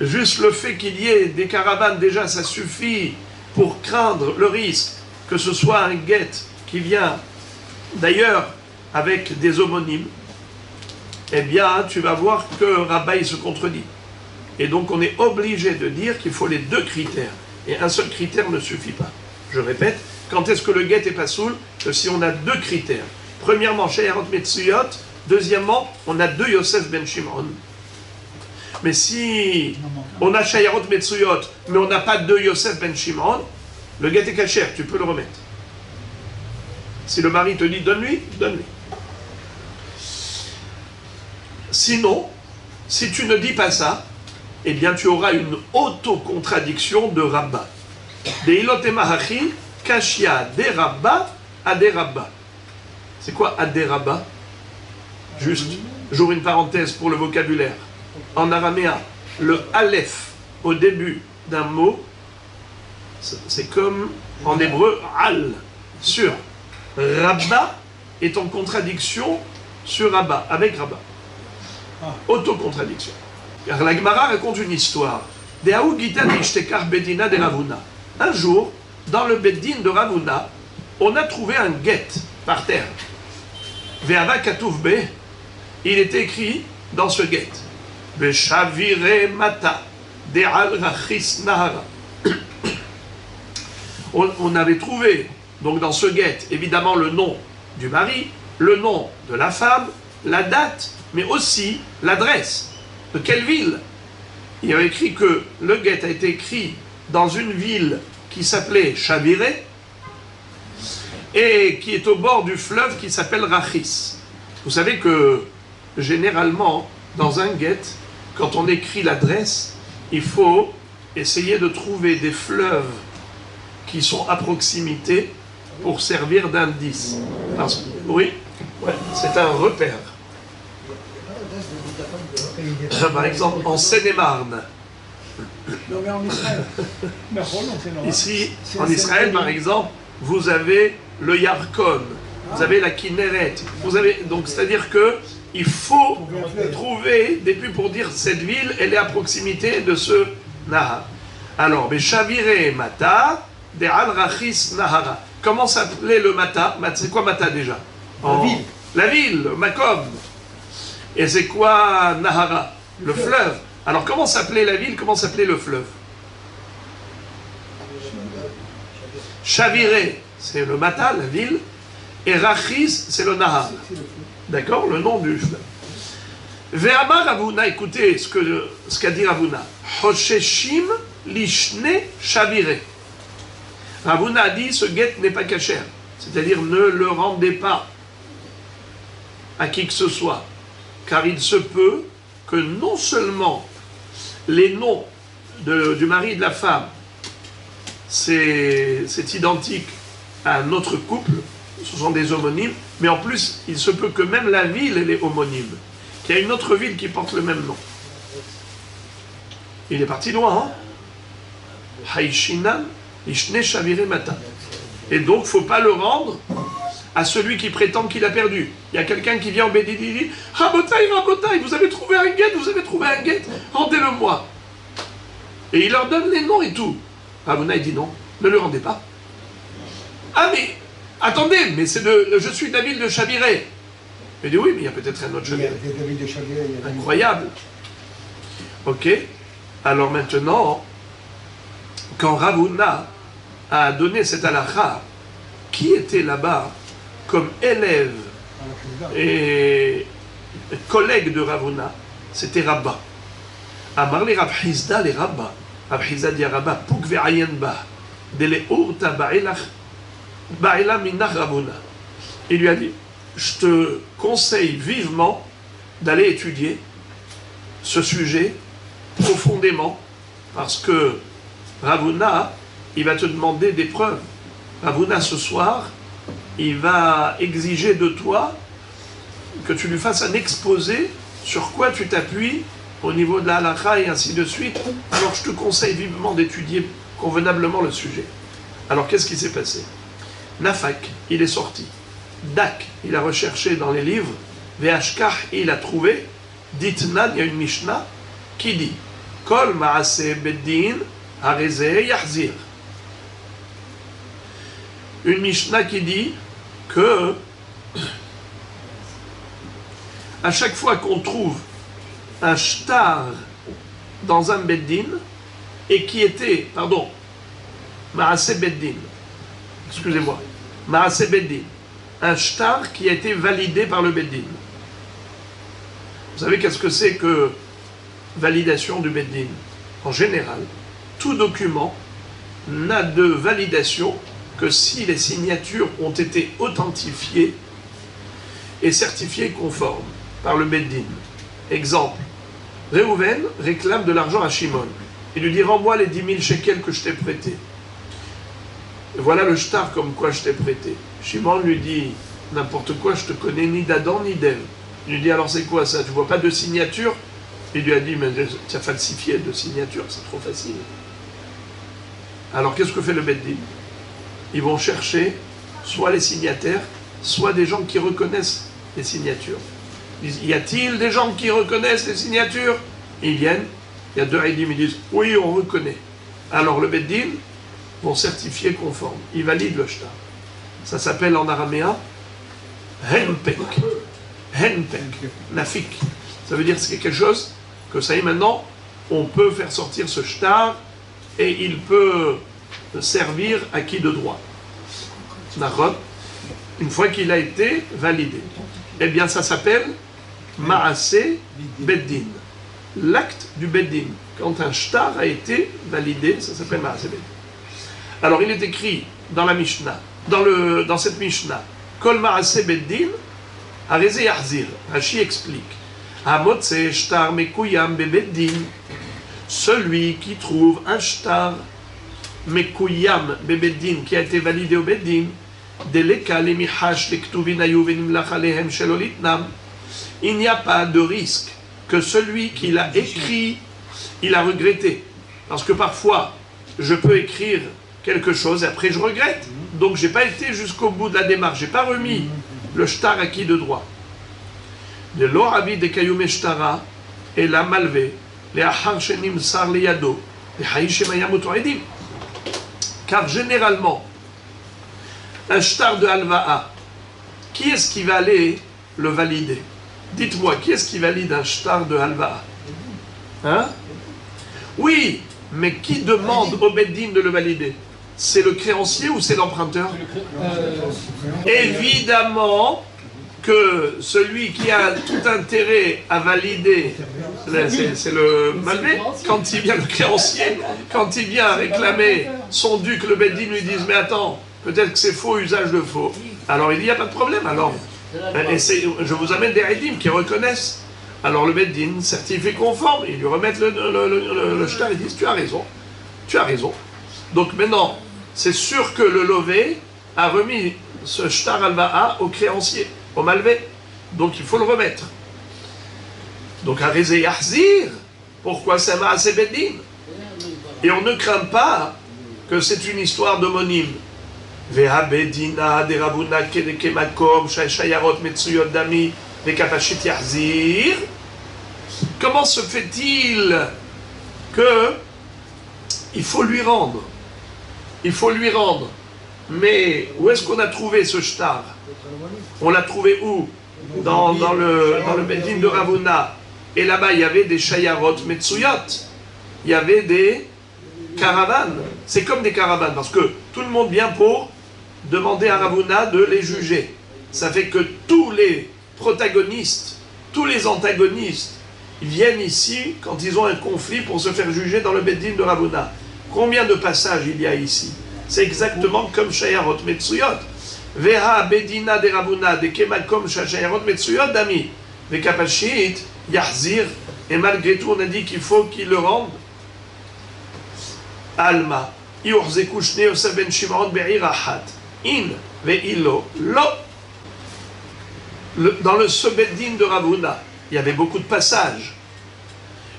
juste le fait qu'il y ait des caravanes, déjà ça suffit pour craindre le risque que ce soit un guet qui vient d'ailleurs avec des homonymes, eh bien tu vas voir que Rabbaï se contredit. Et donc on est obligé de dire qu'il faut les 2 critères. Et un seul critère ne suffit pas. Je répète, Quand est-ce que le guet est pas soul? Si on a deux critères. Premièrement, Shayarot Metsuyot. Deuxièmement, on a deux Yosef ben Shimon. Mais si on a Shayarot Metsuyot, mais on n'a pas deux Yosef ben Shimon, le guet est caché, tu peux le remettre. Si le mari te dit donne-lui, donne-lui. Sinon, si tu ne dis pas ça, eh bien tu auras une autocontradiction de Rabba. De Ilot Emahachi, Kashia de Rabba à de Rabba. C'est quoi Aderabba? Juste, j'ouvre une parenthèse pour le vocabulaire. En araméen, le Aleph au début d'un mot, c'est comme en hébreu Al, sur. Rabba est en contradiction sur Rabba, avec Rabba. Autocontradiction. Car la Gemara raconte une histoire. Un jour, dans le Beddin de Ravuna, on a trouvé un guet par terre. Ve'ava katuv be, il était écrit dans ce guet. Ve'shavire mata de'al rachis nahara. On avait trouvé, donc dans ce guet, évidemment le nom du mari, le nom de la femme, la date, mais aussi l'adresse. De quelle ville? Il y avait écrit que le guet a été écrit dans une ville qui s'appelait Chaviré et qui est au bord du fleuve qui s'appelle Rachis. Vous savez que généralement, dans un guet, quand on écrit l'adresse, il faut essayer de trouver des fleuves qui sont à proximité pour servir d'indice. Oui, ouais, c'est un repère. Par exemple, en Seine-et-Marne. Non, mais en Israël. Ici, en Israël, par exemple, vous avez le Yarkon, vous avez la Kinneret, vous avez, donc c'est-à-dire que il faut trouver des puits pour dire cette ville, elle est à proximité de ce Nahar. Alors, Beshavire Mata, de Al-Rachis Nahara. Comment s'appelait le Mata? C'est quoi Mata déjà? La ville. La ville, Makom. Et c'est quoi Nahara? Le fleuve. Alors comment s'appelait la ville? Comment s'appelait le fleuve? Chaviré, c'est le Mata, la ville. Et Rachis, c'est le Nahar. D'accord? Le nom du fleuve. Ve'amar Ravuna, écoutez ce qu'a dit Ravuna. Hosheshim lishne chaviré. Ravuna a dit, ce guet n'est pas cachère. C'est-à-dire, ne le rendez pas à qui que ce soit. Car il se peut que non seulement les noms du mari et de la femme, c'est identique à un autre couple, ce sont des homonymes, mais en plus, il se peut que même la ville, elle est homonyme, qu'il y a une autre ville qui porte le même nom. Il est parti loin, hein? Haïshinan, Ishne Shavire Mata. Et donc, il ne faut pas le rendre à celui qui prétend qu'il a perdu. Il y a quelqu'un qui vient au Bédidi et dit « Rabotaï, Rabotaï, vous avez trouvé un guet, vous avez trouvé un guet, rendez-le-moi. » Et il leur donne les noms et tout. Ravuna, il dit non, ne le rendez pas. Ah mais, attendez, mais je suis de la ville de Chaviré. Il dit oui, mais il y a peut-être un autre Chaviré. Incroyable. Ok, alors maintenant, quand Ravuna a donné cette halakha, qui était là-bas comme élève et collègue de Ravuna? C'était Rabba. Amar li Rav Hizda li Rabba. Rav Hizda dit à Rabba, Pouk ve'ayen ba, dele urta ba'ila minach Ravuna. Il lui a dit, je te conseille vivement d'aller étudier ce sujet profondément, parce que Ravuna, il va te demander des preuves. Ravuna, ce soir, il va exiger de toi que tu lui fasses un exposé sur quoi tu t'appuies au niveau de la halakha et ainsi de suite. Alors je te conseille vivement d'étudier convenablement le sujet. Alors qu'est-ce qui s'est passé? Nafak, il est sorti. Dak, il a recherché dans les livres. Ve'ashkach, il a trouvé. Ditnan, il y a une Mishnah qui dit Kol ma'aseh beddin harezeh yahzir. Une Mishnah qui dit que à chaque fois qu'on trouve un shtar dans un beddin et qui était, ma'aseh beddin, excusez-moi, Maaseh Beddin, un shtar qui a été validé par le Beddin. Vous savez qu'est-ce que c'est que validation du Beddin? En général, tout document n'a de validation que si les signatures ont été authentifiées et certifiées conformes par le Beddin. Exemple, Réhouven réclame de l'argent à Shimon. Il lui dit, rends-moi les 10 000 shekels que je t'ai prêtés. Et voilà le shtar comme quoi je t'ai prêté. Shimon lui dit, n'importe quoi, je te connais ni d'Adam ni d'Ève. Il lui dit, alors c'est quoi ça? Tu vois pas de signature? Il lui a dit, mais tu as falsifié de signature, c'est trop facile. Alors qu'est-ce que fait le Beddin? Ils vont chercher soit les signataires, soit des gens qui reconnaissent les signatures. Ils disent, y a-t-il des gens qui reconnaissent les signatures? Et ils viennent, il y a deux Haïdim, ils disent, oui, on reconnaît. Alors le Beddin vont certifier conforme. Ils valident le shtar. Ça s'appelle en araméen henpek. Henpek, nafik. Ça veut dire que c'est quelque chose que ça y est maintenant, on peut faire sortir ce shtar et il peut servir à qui de droit. Une fois qu'il a été validé. Eh bien, ça s'appelle Maaseh Beddin. L'acte du Beddin. Quand un shtar a été validé, ça s'appelle Maaseh Beddin. Alors, il est écrit dans la Mishnah, dans cette Mishnah, Kol Maaseh Beddin, Areze Yahzir. Rashi explique. Hamotse shtar mekuyam bebeddin. Celui qui trouve un shtar mekuyam bebeddin qui a été validé au beddin, deleka lemihash lektuvin ayu venimlach alehem shelo litnam. Il n'y a pas de risque que celui qui l'a écrit, il a regretté. Parce que parfois, je peux écrire quelque chose et après je regrette. Donc j'ai pas été jusqu'au bout de la démarche, j'ai pas remis le shtar acquis de droit. Le lorabi de kayume shtara et la malvé, les achar shenim sar liyado, les haïshem ayamoto edim. Car généralement, un shtar de halva'a, qui est-ce qui va aller le valider? Dites-moi, qui est-ce qui valide un shtar de halva'a? Hein? Oui, mais qui demande au beddin de le valider? C'est le créancier ou c'est l'emprunteur? Évidemment que celui qui a tout intérêt à valider, c'est le malvé. Quand il vient le créancier, quand il vient réclamer son dû, que le beddin lui dise mais attends, peut-être que c'est faux, usage de faux. Alors il dit il n'y a pas de problème. Alors, je vous amène des haïdim qui reconnaissent. Alors le beddin certifie conforme, ils lui remettent le shtar, ils disent tu as raison, tu as raison. Donc maintenant, c'est sûr que le lové a remis ce shtar halva'a au créancier, au malvé. Donc il faut le remettre. Donc à Rezé Yahzir, pourquoi c'est Maaseh Beddin? Et on ne craint pas que c'est une histoire d'homonyme. Veha Bedina de Rabuna Kedekemakom Shayarot Metsuyot Dami Vekapashit Yahzir. Comment se fait-il que il faut lui rendre? Il faut lui rendre. Mais où est-ce qu'on a trouvé ce shtar? On l'a trouvé où? Dans le Beddin de Ravuna. Et là-bas, il y avait des Shayarot Metsuyot. Il y avait des caravanes. C'est comme des caravanes, parce que tout le monde vient pour demander à Ravuna de les juger. Ça fait que tous les protagonistes, tous les antagonistes, ils viennent ici quand ils ont un conflit pour se faire juger dans le Beddin de Ravuna. Combien de passages il y a ici? C'est exactement comme Shayarot Metsuyot. Veha Bedina de Ravuna de Kemakom Shayarot Metsuyot Dami. Vekapashit Yahzir. Et malgré tout, on a dit qu'il faut qu'il le rende. Alma. Iurzeku Shne Yosef ben Shimon Be'ir Achat. In Ve'ilo Lo. Dans le Beddin de Ravuna, il y avait beaucoup de passages.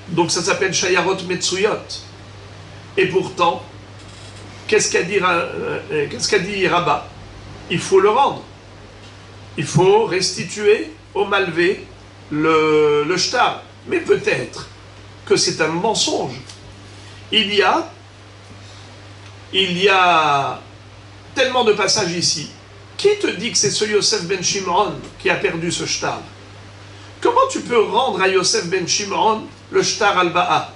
Donc ça s'appelle Shayarot Metsuyot. Et pourtant, qu'est-ce qu'a dit Rabat? Il faut le rendre. Il faut restituer au malvé le shtar. Mais peut-être que c'est un mensonge. Il y a tellement de passages ici. Qui te dit que c'est ce Yosef ben Shimon qui a perdu ce shtar? Comment tu peux rendre à Yosef ben Shimon le shtar al-ba'a?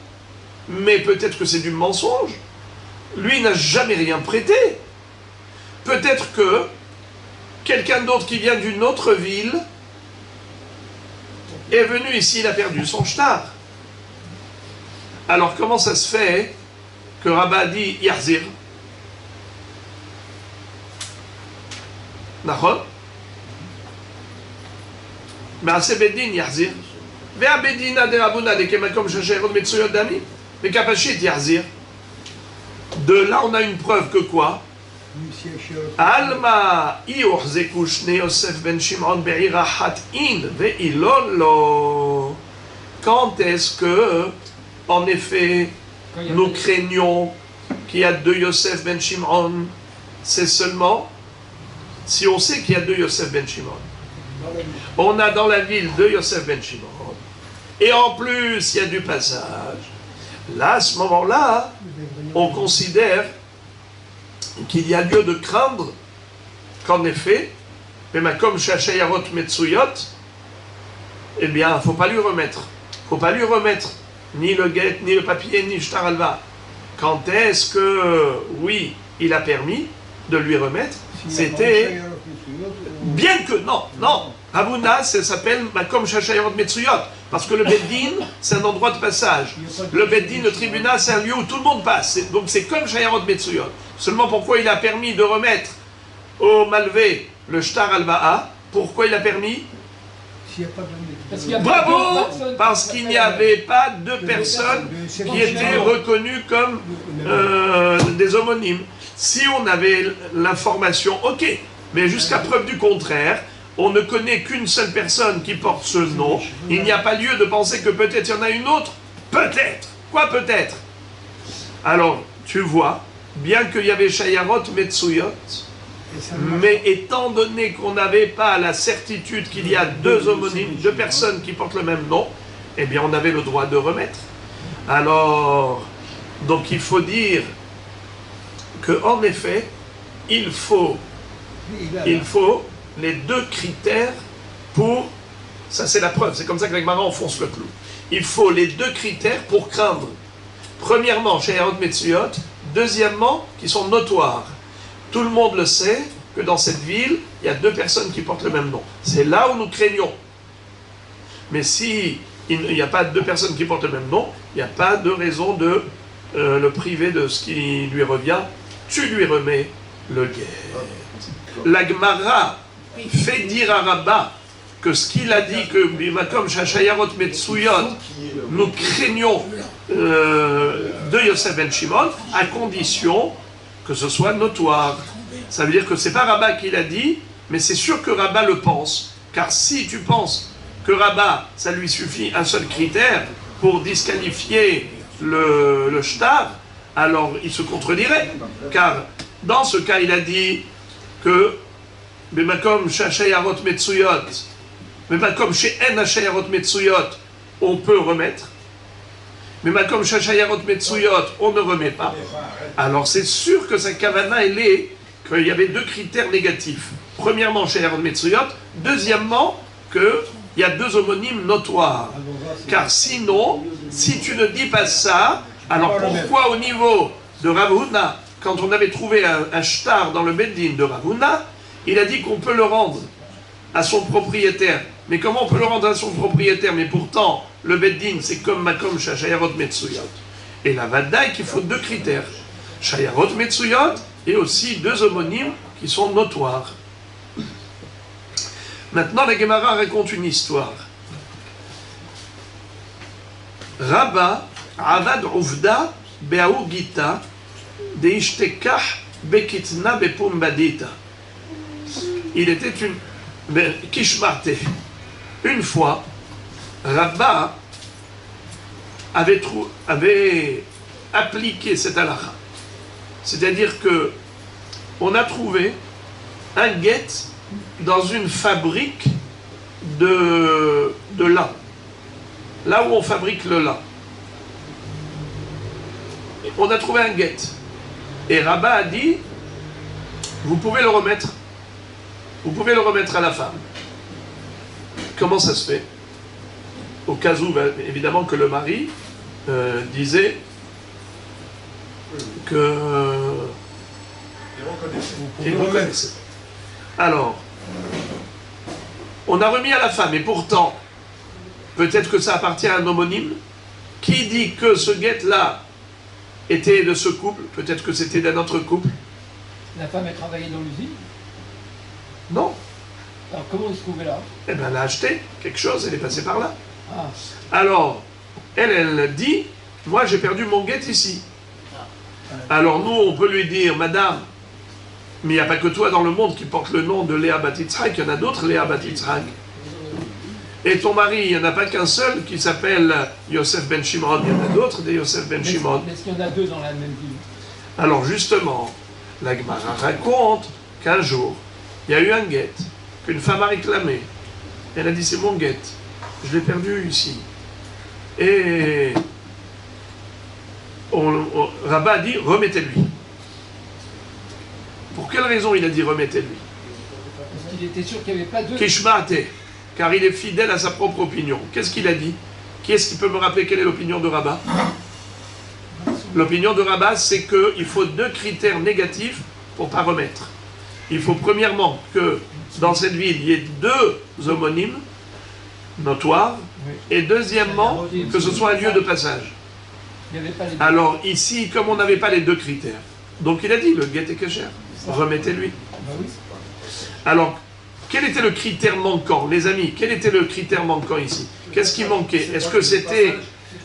Mais peut-être que c'est du mensonge. Lui n'a jamais rien prêté. peut-être que quelqu'un d'autre qui vient d'une autre ville est venu ici, il a perdu son shtar. Alors comment ça se fait que Rabba dit Yahzir? D'accord? מעשה בית דין יחזיר, והבית דינא דרבנן דכמקום ששייכות מצויות דמים, וכפשיט יחזיר. De là, on a une preuve que quoi? Alma יוחזקו שני יוסף בן שמעון בעיר אחת אין, ואילון לו. Quand est-ce que, en effet, nous craignons qu'il y a deux Yosef ben Shimon? C'est seulement si on sait qu'il y a deux Yosef ben Shimon. On a dans la ville deux Yosef ben Shimon. Et en plus, il y a du passage. Là, à ce moment-là, on considère qu'il y a lieu de craindre qu'en effet, comme Shachayarot Metsuyot, eh bien, il ne faut pas lui remettre. Il ne faut pas lui remettre ni le guet, ni le papier, ni le shtar alva. Quand est-ce que, oui, il a permis de lui remettre? C'était... Bien que, non, Ravuna, ça s'appelle Makom Shachayarot Metsuyot, parce que le Beddin, c'est un endroit de passage. Le Beddin, le tribunal, c'est un lieu où tout le monde passe. Donc c'est comme Shayarot Metsuyot. Seulement pourquoi il a permis de remettre au Malvé le shtar alva'a? Pourquoi il a permis? Bravo! Parce qu'il n'y avait pas deux personnes qui étaient reconnues comme des homonymes. Si on avait l'information, ok, mais jusqu'à preuve du contraire, on ne connaît qu'une seule personne qui porte ce nom. Il n'y a pas lieu de penser que peut-être il y en a une autre. Peut-être. Quoi peut-être? Alors, tu vois, bien qu'il y avait Shayarot Metsuyot, mais étant donné qu'on n'avait pas la certitude qu'il y a deux homonymes, deux personnes qui portent le même nom, eh bien on avait le droit de remettre. Alors, donc il faut dire qu'en effet, il faut les deux critères pour... Ça c'est la preuve, c'est comme ça que l'Agmara enfonce le clou. Il faut les deux critères pour craindre. Premièrement, Shayarot Metsuyot. Deuxièmement, qui sont notoires. Tout le monde le sait que dans cette ville, il y a deux personnes qui portent le même nom. C'est là où nous craignons. Mais si il n'y a pas deux personnes qui portent le même nom, il n'y a pas de raison de le priver de ce qui lui revient. Tu lui remets le guet. La Gemara fait dire à Rabba que ce qu'il a dit, que Bimakom Shachayarot Metsuyot, nous craignons de Yosef ben Shimon, à condition que ce soit notoire. Ça veut dire que c'est pas Rabba qui l'a dit, mais c'est sûr que Rabba le pense. Car si tu penses que Rabba, ça lui suffit un seul critère pour disqualifier le shtar, alors il se contredirait. Car dans ce cas, il a dit que Bemakom Shachayarot Metsuyot, Bemakom She'en Shachayarot Metsuyot, on peut remettre. Mais Makom Shachayarot Metsuyot, on ne remet pas. Alors c'est sûr que sa kavana, elle est qu'il y avait deux critères négatifs. Premièrement, Shachayarot Metsuyot. Deuxièmement, qu'il y a deux homonymes notoires. Car sinon, si tu ne dis pas ça, alors pourquoi au niveau de Rav Huna, quand on avait trouvé un shtar dans le Beddin de Rav Huna, il a dit qu'on peut le rendre à son propriétaire. Mais comment on peut le rendre à son propriétaire? Mais pourtant, le Beddin, c'est comme Makom Shachayarot Metsuyot. Et la Vadaï qu'il faut deux critères. Shayarot Metsuyot et aussi deux homonymes qui sont notoires. Maintenant, la Gemara raconte une histoire. Rabba Avad Uvda Be'aou Gita Deishtekach Bekitna Bepumbadita. Il était une Kishmarte. Une fois, Rabba avait appliqué cette halakha. C'est-à-dire que on a trouvé un guet dans une fabrique de lin. Là où on fabrique le lin. On a trouvé un guet. Et Rabba a dit, vous pouvez le remettre. Vous pouvez le remettre à la femme. Comment ça se fait? Au cas où, évidemment, que le mari disait que Et reconnaissez. Alors, on a remis à la femme, et pourtant, peut-être que ça appartient à un homonyme. Qui dit que ce guet-là était de ce couple? Peut-être que c'était d'un autre couple. La femme, elle travaillait dans l'usine. Non. Alors comment elle se trouvait là? Eh bien, elle a acheté quelque chose, elle est passée par là. Ah, Alors, elle dit, moi j'ai perdu mon guet ici. Alors nous, on peut lui dire, madame, mais il n'y a pas que toi dans le monde qui porte le nom de Léa Bat Yitzhak, il y en a d'autres Léa Bat Yitzhak. Et ton mari, il n'y en a pas qu'un seul qui s'appelle Yosef Ben Shimon, il y en a d'autres des Yosef Ben Shimon. mais est-ce qu'il y en a deux dans la même ville? Alors justement, la Gemara raconte qu'un jour, il y a eu un guet qu'une femme a réclamé. Elle a dit, c'est mon guet, je l'ai perdu ici. Et Rabat a dit, remettez-lui. Pour quelle raison il a dit remettez-lui? Parce qu'il était sûr qu'il n'y avait pas deux. Kishma'ate, car il est fidèle à sa propre opinion. Qu'est-ce qu'il a dit? Qui est-ce qui peut me rappeler quelle est l'opinion de Rabat? L'opinion de Rabat, c'est qu'il faut deux critères négatifs pour ne pas remettre. Il faut premièrement que dans cette ville, il y ait deux homonymes notoires, et deuxièmement, que ce soit un lieu de passage. Il n'y avait pas les deux. Alors ici, comme on n'avait pas les deux critères, donc il a dit, le guet est caché, remettez-lui. Bah oui. Alors, quel était le critère manquant, les amis? Quel était le critère manquant ici? Qu'est-ce qui manquait? Est-ce que c'était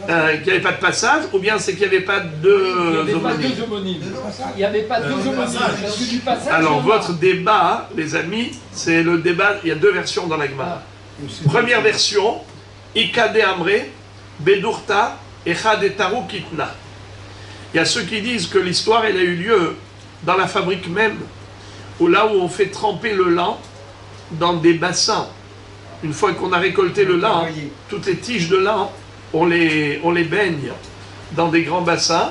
qu'il n'y avait pas de passage, ou bien c'est qu'il n'y avait pas Il n'y deux avait pas homonymes? deux homonymes. Il n'y avait pas deux homonymes. Parce que du passage. Alors, il y en a. votre débat, les amis, c'est le débat, il y a deux versions dans la Gemara. Première version, Ikade Amre, Bedurta, Echad Taru Kitna. Il y a ceux qui disent que l'histoire, elle a eu lieu dans la fabrique même, ou là où on fait tremper le lin dans des bassins. Une fois qu'on a récolté le lin, toutes les tiges de lin, on les baigne dans des grands bassins,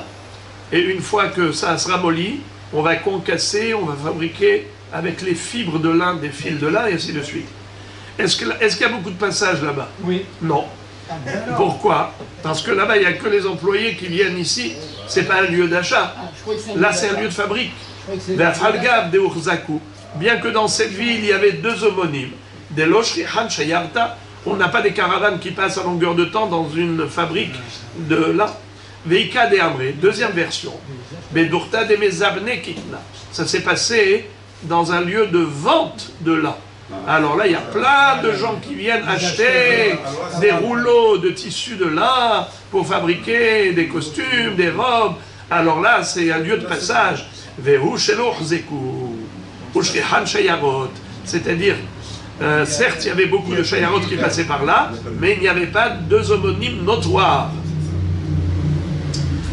et une fois que ça se ramollit, on va concasser, on va fabriquer avec les fibres de lin, des fils de lin, et ainsi de suite. Est-ce qu'il y a beaucoup de passages là-bas? Oui. Non. Ah, bon, alors. Pourquoi? Parce que là-bas, il n'y a que les employés qui viennent ici. C'est pas un lieu d'achat. Ah, je croyais que c'est Là, c'est un lieu de fabrique. Je croyais que c'est- Vers Falgab de Urzaku. Bien que dans cette ville, il y avait deux homonymes. Des Loshri Han Shayarta. On n'a pas des caravanes qui passent à longueur de temps dans une fabrique de lin. Veika de Amré. Deuxième version. Bedurta de Mezabne Kitna. Ça s'est passé dans un lieu de vente de lin. Alors là, il y a plein de gens qui viennent acheter des rouleaux de tissu de lin pour fabriquer des costumes, des robes. Alors là, c'est un lieu de passage. C'est-à-dire, certes, il y avait beaucoup de chayarot qui passaient par là, mais il n'y avait pas deux homonymes notoires.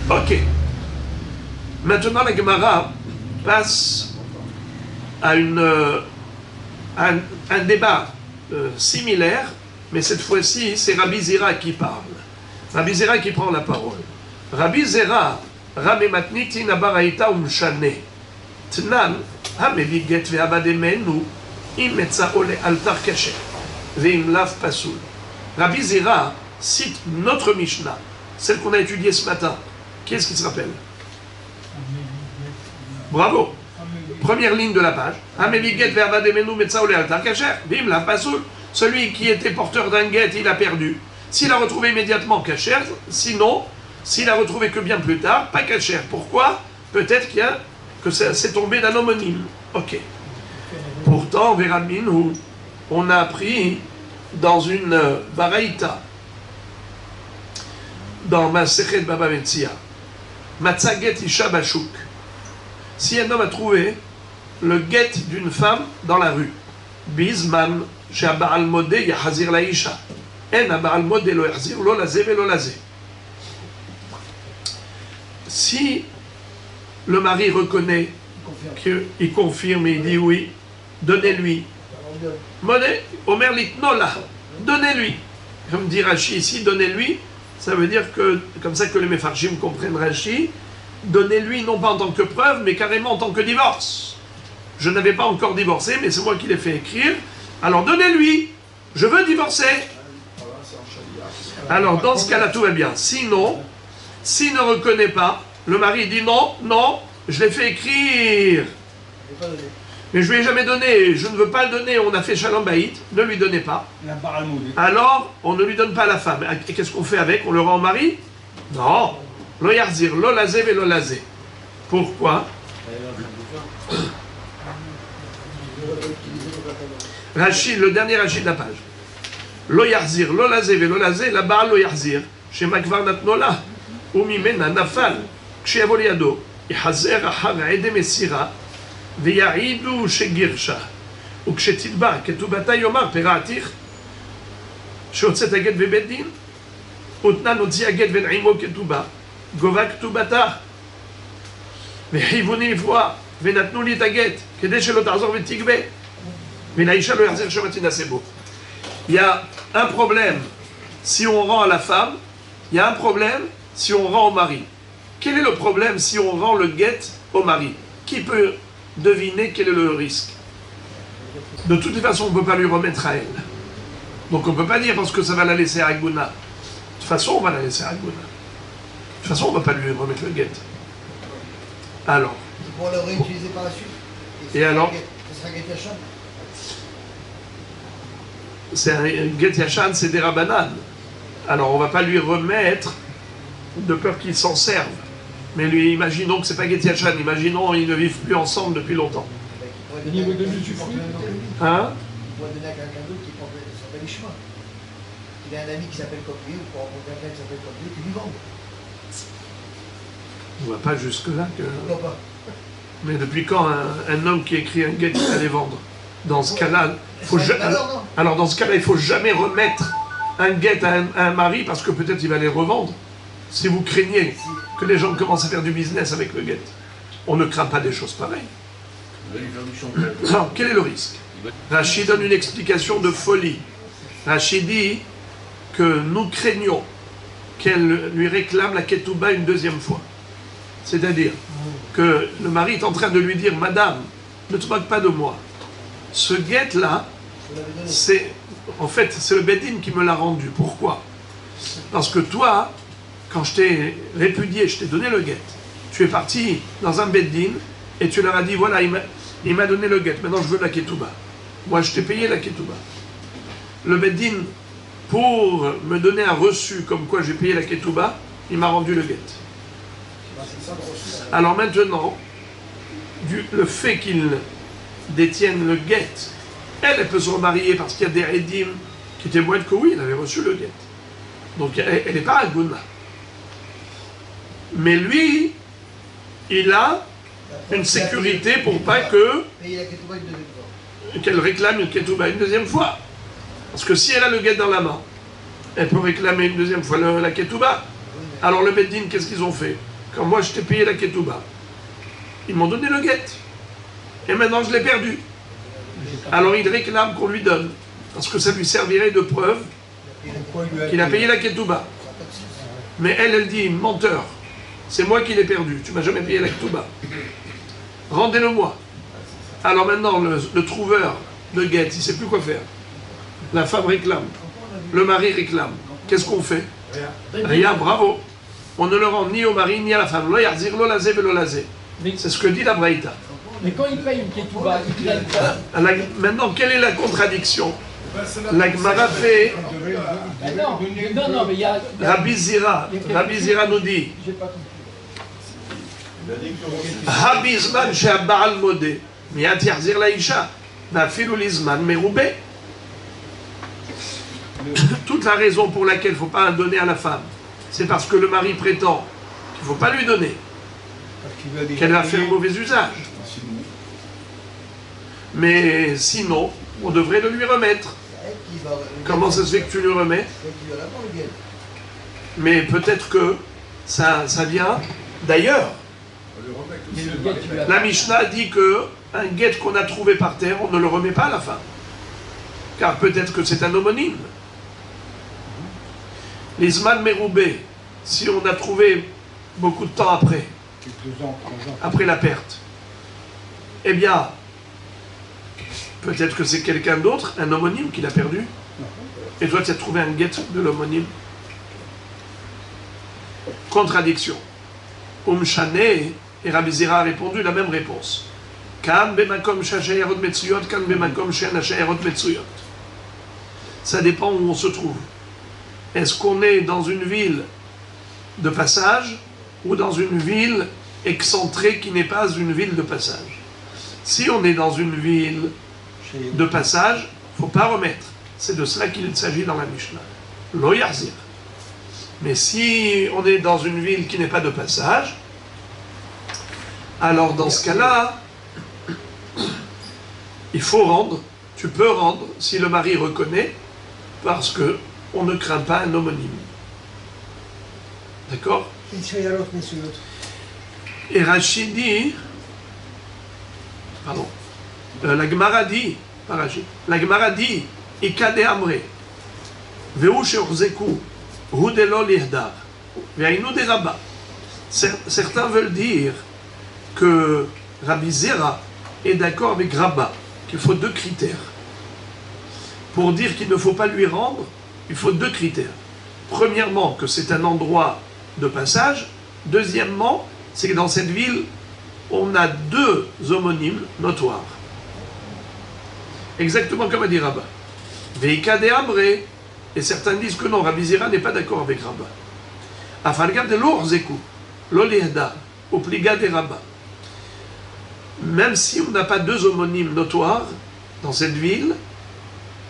Ok. Maintenant, la Gemara passe à un débat similaire, mais cette fois-ci, c'est Rabbi Zera qui parle. Rabbi Zera qui prend la parole. Rabbi Zera, Rame matniti nabaraita umshane. Tnan, hameli get ve'avademenu, im metza ole altar kasher, ve'im lav pasul. Rabbi Zera cite notre Mishnah, celle qu'on a étudiée ce matin. Qui est-ce qui se rappelle? Bravo. Première ligne de la page. Celui qui était porteur d'un guet, il a perdu. S'il a retrouvé immédiatement Kacher, sinon, s'il a retrouvé que bien plus tard, pas Kacher. Pourquoi? Peut-être que c'est tombé d'un homonyme. Ok. Pourtant, Véramine, on a appris dans une Baraïta, dans Masechet Baba Metzia, Matzaget Isha Bashuk. Si un homme a trouvé le guet d'une femme dans la rue, Bizman, chez Aba'al Modé, Yahazir la Isha. En Aba'al Modé lo Yahazir, lo lazé, velo lazé. Si le mari reconnaît qu'il confirme et il dit oui, donnez-lui. Modé, Omer Litnola, donnez-lui. Comme dit Rashi ici, donnez-lui, ça veut dire que, comme ça que les Mefarshim comprennent Rashi, donnez-lui non pas en tant que preuve, mais carrément en tant que divorce. Je n'avais pas encore divorcé, mais c'est moi qui l'ai fait écrire. Alors donnez-lui, je veux divorcer. Alors dans ce cas-là, tout va bien. Sinon, s'il ne reconnaît pas, le mari dit non, non, je l'ai fait écrire. Mais je lui ai jamais donné, je ne veux pas le donner, on a fait Shalom Baït, ne lui donnez pas. Alors, on ne lui donne pas la femme. Et qu'est-ce qu'on fait avec? On le rend mari? Non. Lo yarzir, lo lazé, ve lo lazé. Pourquoi? Rachid, le dernier Rachid de la page. Lo yarzir, lo lazé, ve lo lazé, la baal lo yarzir. Chez Makvar Natnola, ou Mimena Nafal, כשיבוא לידו, יחזר אחר עדי מסירה, ויעידו שגירשה. וכשתתבע כתובתה יאמר פירעתיך, שהוצאת הגט בבית דין, ותנן הוציא הגט ונעימו כתובה, גובה כתובתה, וחייבוני לפגוע, ונתנו לי את הגט, כדי שלא תעזור ותגבה, ולאישה לא יחזיר שום תינשא בו. Il y a un problème si on rend à la femme, il y a un problème si on rend au mari. Quel est le problème si on rend le guet au mari? Qui peut deviner quel est le risque? De toute façon, on ne peut pas lui remettre à elle. Donc on ne peut pas dire parce que ça va la laisser à Agouna. De toute façon, on va la laisser à Agouna. De toute façon, on ne va pas lui remettre le guet. Alors. Pour le réutiliser par la suite. Et alors? Ce sera guet yachan. C'est un guet yachan, c'est des rabanan. Alors on ne va pas lui remettre de peur qu'il s'en serve. Mais lui, imaginons que c'est pas guet yachan, imaginons qu'ils ne vivent plus ensemble depuis longtemps. Au niveau de l'usufruit, Hein? Il pourrait donner à quelqu'un d'autre qui s'appelle Ishma. Il a un ami qui s'appelle comme lui, ou pour rencontrer quelqu'un qui s'appelle comme lui, qui lui vend. On ne va pas jusque-là que... Pourquoi pas? Mais depuis quand un homme qui écrit un guet il va les vendre? Dans ce cas-là, alors dans ce cas-là, il ne faut jamais remettre un guet à un mari parce que peut-être il va les revendre. Si vous craignez que les gens commencent à faire du business avec le guet, on ne craint pas des choses pareilles. Alors, quel est le risque? Rachid donne une explication de folie. Rachid dit que nous craignons qu'elle lui réclame la ketouba une deuxième fois. C'est-à-dire que le mari est en train de lui dire « Madame, ne te moque pas de moi. Ce guet-là, c'est en fait, c'est le Bedin qui me l'a rendu. Pourquoi? Parce que toi, quand je t'ai répudié, je t'ai donné le guet. Tu es parti dans un Bedin et tu leur as dit, voilà, il m'a donné le guet, maintenant je veux la ketouba. Moi, je t'ai payé la ketouba. Le Bedin, pour me donner un reçu comme quoi j'ai payé la ketouba, il m'a rendu le guet. Alors maintenant, le fait qu'il détienne le guet, elle peut se remarier parce qu'il y a des Edim qui témoignent que oui, il avait reçu le guet. Donc elle n'est pas à Gouna. Mais lui, il a une sécurité pour pas qu'elle réclame une ketouba une deuxième fois. Parce que si elle a le guet dans la main, elle peut réclamer une deuxième fois la ketouba. Alors le Beddin, qu'est-ce qu'ils ont fait? Quand moi je t'ai payé la ketouba, ils m'ont donné le guet. Et maintenant je l'ai perdu. Alors il réclame qu'on lui donne. Parce que ça lui servirait de preuve qu'il a payé la ketouba. Mais elle dit, menteur, c'est moi qui l'ai perdu, tu m'as jamais payé la ketouba. Rendez-le-moi. Alors maintenant, le trouveur de guet, il ne sait plus quoi faire. La femme réclame, le mari réclame. Qu'est-ce qu'on fait? Rien, bravo. On ne le rend ni au mari ni à la femme. Lo yarzir, lo lazé, lo lazé. C'est ce que dit la Braïta. Mais quand il paye une ketouba, il paye quoi? Maintenant, quelle est la contradiction? La Gemara fait... Non, mais il y a... Rabbi Zira nous dit... J'ai pas compris. Habizman she'aba'al modé, miyat yachzir laïcha, va'afilu lizman meroubé. Toute la raison pour laquelle il ne faut pas donner à la femme, c'est parce que le mari prétend qu'il ne faut pas lui donner, qu'elle va faire mauvais usage. Mais sinon, on devrait le lui remettre. Comment ça se fait que tu lui remets? Mais peut-être que ça vient d'ailleurs. La Mishnah dit que un guet qu'on a trouvé par terre, on ne le remet pas à la fin. Car peut-être que c'est un homonyme. L'Isman Meroubé, si on a trouvé beaucoup de temps après, après la perte, eh bien, peut-être que c'est quelqu'un d'autre, un homonyme qui l'a perdu. Et toi, tu as trouvé un guet de l'homonyme. Contradiction. Shane, et Rabbi Zira a répondu la même réponse. כאן במקום שהשיירות מצויות, כאן במקום שאין השיירות מצויות. Ça dépend où on se trouve. Est-ce qu'on est dans une ville de passage ou dans une ville excentrée qui n'est pas une ville de passage? Si on est dans une ville de passage, il ne faut pas remettre. C'est de cela qu'il s'agit dans la Mishnah. Lo yahzir. Mais si on est dans une ville qui n'est pas de passage, alors dans ce cas-là, il faut rendre, tu peux rendre si le mari reconnaît, parce que on ne craint pas un homonyme. D'accord? Et Rachid dit, pardon, la Gemara dit, pas Rachid, la Gemara dit, Ikade Amre, Veu Sheorzeku, Hudelo Lihdar, Veinu de Rabba. Certains veulent dire que Rabbi Zera est d'accord avec Rabba, qu'il faut 2 critères. Pour dire qu'il ne faut pas lui rendre, il faut 2 critères. Premièrement, que c'est un endroit de passage. Deuxièmement, c'est que dans cette ville, on a 2 homonymes notoires. Exactement comme a dit Rabba. Veika de Amre. Et certains disent que non, Rabbi Zera n'est pas d'accord avec Rabba. Afalgam de l'Orzeku, l'Olihda, au pliga de Rabba. Même si on n'a pas 2 homonymes notoires dans cette ville,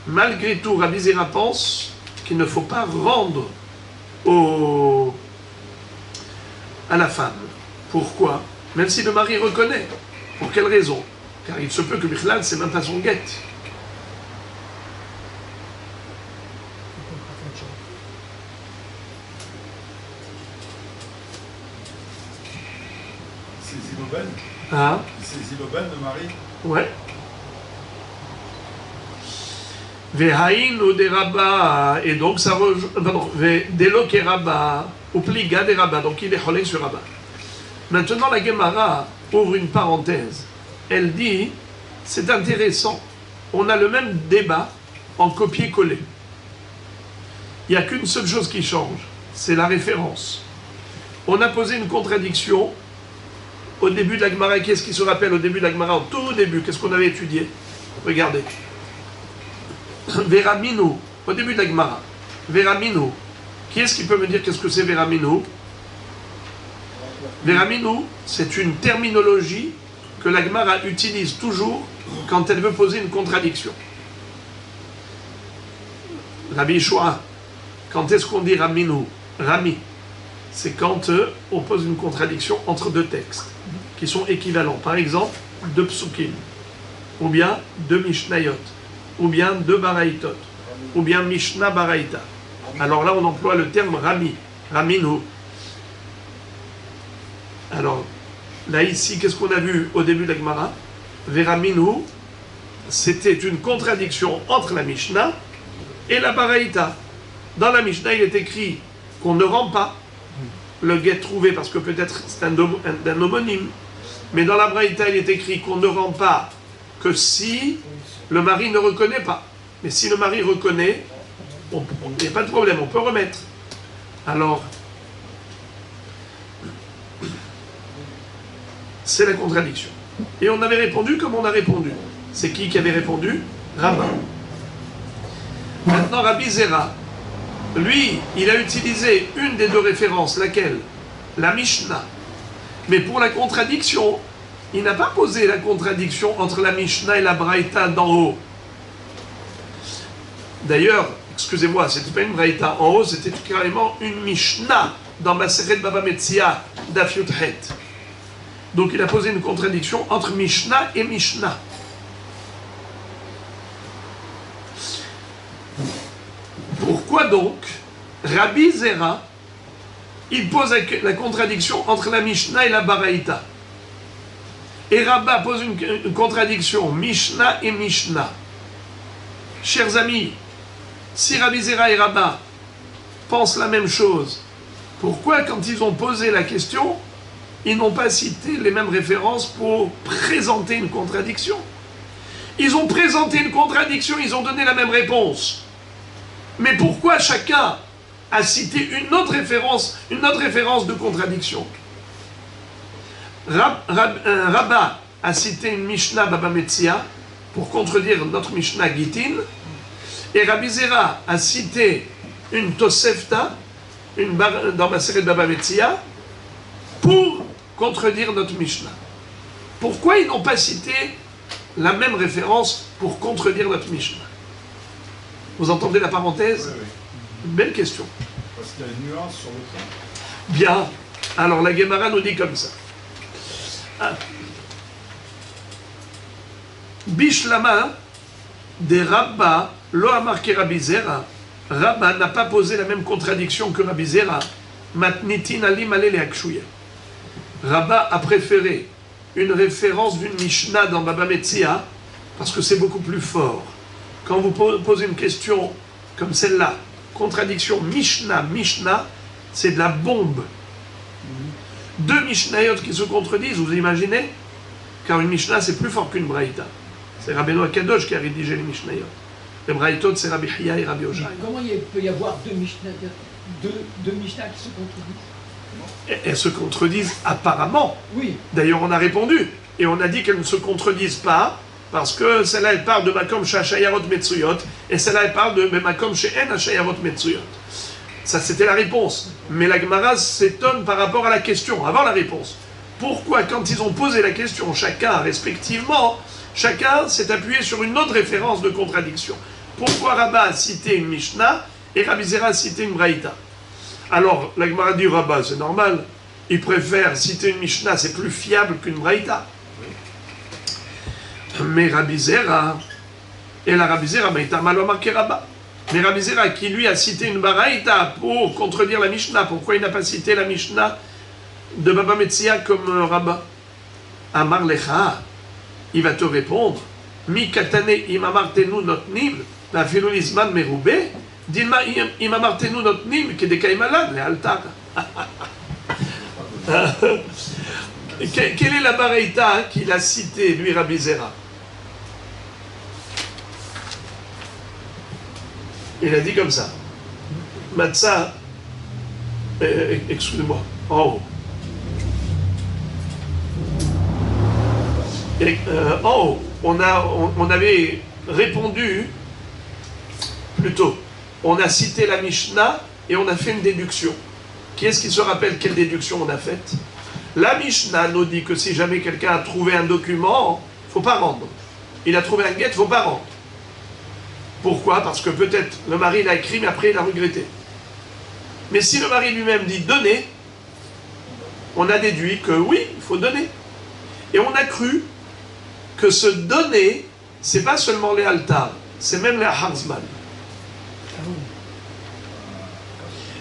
malgré tout, Rabbi Zera pense qu'il ne faut pas rendre à la femme. Pourquoi? Même si le mari reconnaît. Pour quelle raison? Car il se peut que Bichlal, c'est même pas son guet. C'est Ziloben. Ah, C'est Ziloben, le mari. ouais. Vehaïn de Rabba, et donc ça rejoint. Pardon, Delo ke Rabba, ou pliga de Rabba, donc il est cholé sur Rabba. Maintenant, la Gemara ouvre une parenthèse. Elle dit, c'est intéressant, on a le même débat en copier-coller. Il n'y a qu'une seule chose qui change, c'est la référence. On a posé une contradiction au début de la Gemara. Qu'est-ce qui se rappelle au début de la Gemara? Au tout début, qu'est-ce qu'on avait étudié? Regardez. Veraminu, au début de la Gemara. Veraminu. Qui est-ce qui peut me dire qu'est-ce que c'est Veraminu? Veraminu, c'est une terminologie que la Gemara utilise toujours quand elle veut poser une contradiction. Rabbi Yeshua, quand est-ce qu'on dit Raminu? Rami, c'est quand on pose une contradiction entre 2 textes qui sont équivalents. Par exemple, 2 psukim, ou bien 2 mishnayot, ou bien 2 baraïtot, ou bien Mishnah Baraïta. Alors là, on emploie le terme Rami, Raminu. Alors, là, ici, qu'est-ce qu'on a vu au début de la Gemara? Veraminu, c'était une contradiction entre la Mishnah et la Baraïta. Dans la Mishnah, il est écrit qu'on ne rend pas le guet trouvé, parce que peut-être c'est un homonyme. Mais dans la Baraïta, il est écrit qu'on ne rend pas que si le mari ne reconnaît pas. Mais si le mari reconnaît, il n'y a pas de problème, on peut remettre. Alors, c'est la contradiction. Et on avait répondu comme on a répondu. C'est qui avait répondu? Rabba. Maintenant, Rabbi Zera, lui, il a utilisé une des 2 références, laquelle? La Mishnah. Mais pour la contradiction, il n'a pas posé la contradiction entre la Mishnah et la Braïta d'en haut. D'ailleurs, excusez-moi, c'était pas une Braïta en haut, c'était carrément une Mishnah dans Maseret Baba Metzia Daf Yud Het. Donc il a posé une contradiction entre Mishnah et Mishnah. Pourquoi donc Rabbi Zera, il pose la contradiction entre la Mishnah et la Baraïta? Et Rabba pose une contradiction, Mishnah et Mishnah. Chers amis, si Rabbi Zera et Rabba pensent la même chose, pourquoi quand ils ont posé la question, ils n'ont pas cité les mêmes références pour présenter une contradiction? Ils ont présenté une contradiction, ils ont donné la même réponse. Mais pourquoi chacun a cité une autre référence de contradiction? Rabba a cité une Mishnah Baba Metzia pour contredire notre Mishnah Gittin, et Rabbi Zera a cité une Tosefta dans ma série de Baba Metzia pour contredire notre Mishnah. Pourquoi ils n'ont pas cité la même référence pour contredire notre Mishnah? Vous entendez la parenthèse? Oui, oui. Une belle question. Parce qu'il y a une nuance sur le temps. Bien. Alors la Gemara nous dit comme ça. Bishlama de Rabba lo a marqué Rabbi Zera. Rabba n'a pas posé la même contradiction que Rabbi Zera. Matnitin alim alele akshuya. Rabba a préféré une référence d'une Mishnah dans Baba Metzia parce que c'est beaucoup plus fort. Quand vous posez une question comme celle-là, contradiction Mishnah, c'est de la bombe. Deux Mishnayot qui se contredisent, vous imaginez? Car une Mishnah, c'est plus fort qu'une Braïta. C'est Rabbeinu Akadosh qui a rédigé les Mishnayot. Les Braïtot, c'est Rabbi Hiya et Rabbi Oshai. Comment il peut y avoir deux Mishnah qui se contredisent? Elles se contredisent apparemment. Oui. D'ailleurs, on a répondu. Et on a dit qu'elles ne se contredisent pas, parce que celle-là, elle parle de Makom Shachayarot Metsuyot, et celle-là, elle parle de Makom She'en Hashayarot Metsuyot. Ça, c'était la réponse. Mais la Gemara s'étonne par rapport à la question, avant la réponse. Pourquoi, quand ils ont posé la question, chacun respectivement, chacun s'est appuyé sur une autre référence de contradiction? Pourquoi Rabba a cité une Mishnah et Rabbi Zera a cité une Braïta? Alors, la Gemara dit Rabba, c'est normal. Il préfère citer une Mishnah, c'est plus fiable qu'une Braïta. Mais Rabbi Zera, et la Rabbi Zera, mais il t'a mal marqué Rabba. Mais Rabbi Zera, qui lui a cité une Baraïta pour contredire la Mishnah, pourquoi il n'a pas cité la Mishnah de Baba Metzia comme Rabba? Amar Lecha, il va te répondre, Mi katane imamartenu notnim, la filulizman merube, dilma imamartenu notnim, kedekaimalan, le altar. Quelle est la Baraïta qu'il a citée, lui, Rabbi Zera? Il a dit comme ça. Matzah, excusez-moi, en haut. En haut, on avait répondu, plutôt, on a cité la Mishnah et on a fait une déduction. Qui est-ce qui se rappelle quelle déduction on a faite? La Mishnah nous dit que si jamais quelqu'un a trouvé un document, il ne faut pas rendre. Il a trouvé un guet, il ne faut pas rendre. Pourquoi? Parce que peut-être le mari l'a écrit, mais après il a regretté. Mais si le mari lui-même dit donner, on a déduit que oui, il faut donner. Et on a cru que ce donner, c'est pas seulement les altars, c'est même les harzman.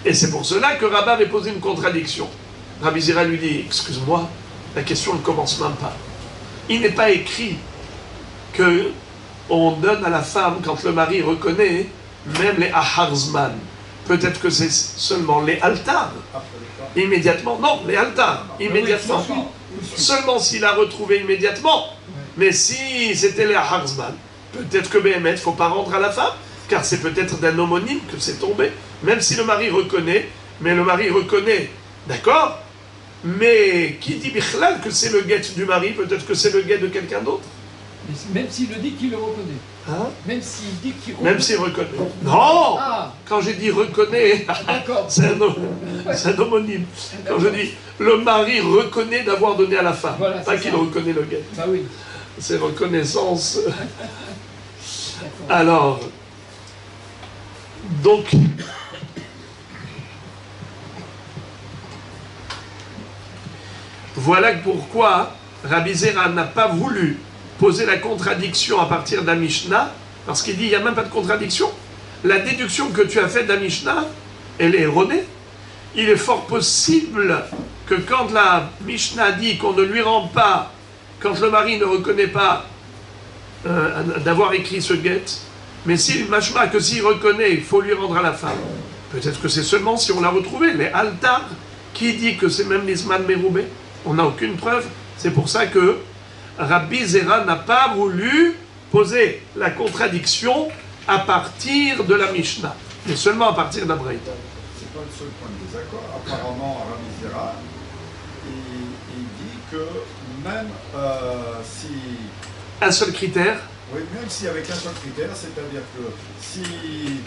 Et c'est pour cela que Rabba avait posé une contradiction. Rabbi Zera lui dit, excuse-moi, la question ne commence même pas. Il n'est pas écrit que on donne à la femme quand le mari reconnaît même les aharzman. Peut-être que c'est seulement les altars. Immédiatement, non, les altars, immédiatement. Seulement s'il a retrouvé immédiatement. Mais si c'était les aharzman, peut-être que Béhémet, il ne faut pas rendre à la femme, car c'est peut-être d'un homonyme que c'est tombé. Même si le mari reconnaît, mais le mari reconnaît, d'accord? Mais qui dit bichlal que c'est le guet du mari, peut-être que c'est le guet de quelqu'un d'autre. Même s'il le dit qu'il le reconnaît. Hein? Même s'il dit qu'il reconnaît. Même s'il reconnaît. Non! Ah. Quand j'ai dit reconnaît, c'est un homonyme. Quand je dis le mari reconnaît d'avoir donné à la femme, voilà, pas qu'il reconnaît le guet. Bah oui. C'est reconnaissance. Alors, donc, voilà pourquoi Rabbi Zera n'a pas voulu poser la contradiction à partir d'un Mishnah, parce qu'il dit il n'y a même pas de contradiction. La déduction que tu as faite d'un Mishnah, elle est erronée. Il est fort possible que quand la Mishnah dit qu'on ne lui rend pas, quand le mari ne reconnaît pas d'avoir écrit ce guet, mais s'il machma que s'il reconnaît, il faut lui rendre à la femme. Peut-être que c'est seulement si on l'a retrouvé. Les altars, qui dit que c'est même l'Isman Meroubé? On n'a aucune preuve. C'est pour ça que Rabbi Zera n'a pas voulu poser la contradiction à partir de la Mishnah, mais seulement à partir d'Abraïta. C'est pas le seul point de désaccord. Apparemment, Rabbi Zera, il dit que même si... Un seul critère. Oui, même si avec un seul critère, c'est-à-dire que s'il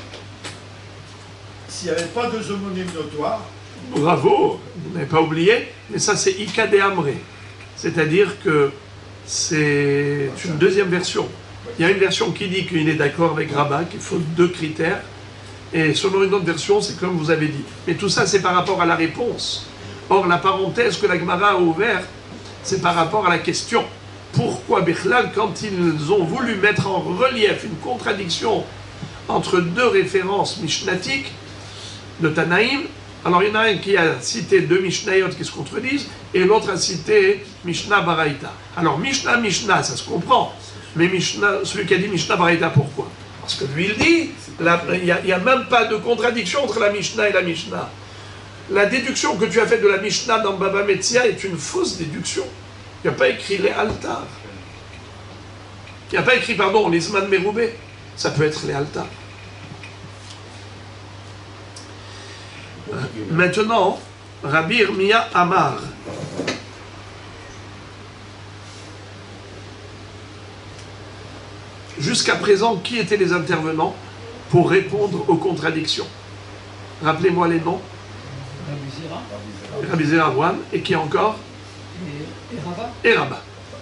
n'y avait pas deux homonymes notoires... Bravo, vous n'avez pas oublié, mais ça c'est Ika de Amré. C'est-à-dire que c'est une deuxième version. Il y a une version qui dit qu'il est d'accord avec Rabat, qu'il faut 2 critères, et selon une autre version, c'est comme vous avez dit. Mais tout ça, c'est par rapport à la réponse. Or, la parenthèse que la Gemara a ouverte, c'est par rapport à la question. Pourquoi Bichlal, quand ils ont voulu mettre en relief une contradiction entre 2 références mishnatiques de Tanaïm, alors il y en a un qui a cité 2 Mishnayot qui se contredisent, et l'autre a cité Mishnah Baraita. Alors Mishnah, ça se comprend, mais Mishnah, celui qui a dit Mishnah Baraita, pourquoi? Parce que lui il dit, il n'y a même pas de contradiction entre la Mishnah et la Mishnah. La déduction que tu as faite de la Mishnah dans Baba Metzia est une fausse déduction. Il n'y a pas écrit les altars. Il n'y a pas écrit, pardon, les Zman Meroubé. Ça peut être les altars. Maintenant, Rabbi Irmia Amar. Jusqu'à présent, qui étaient les intervenants pour répondre aux contradictions? Rappelez-moi les noms. Rabbi Zera Rouan, et qui encore? Et Rabat. Et Rabat.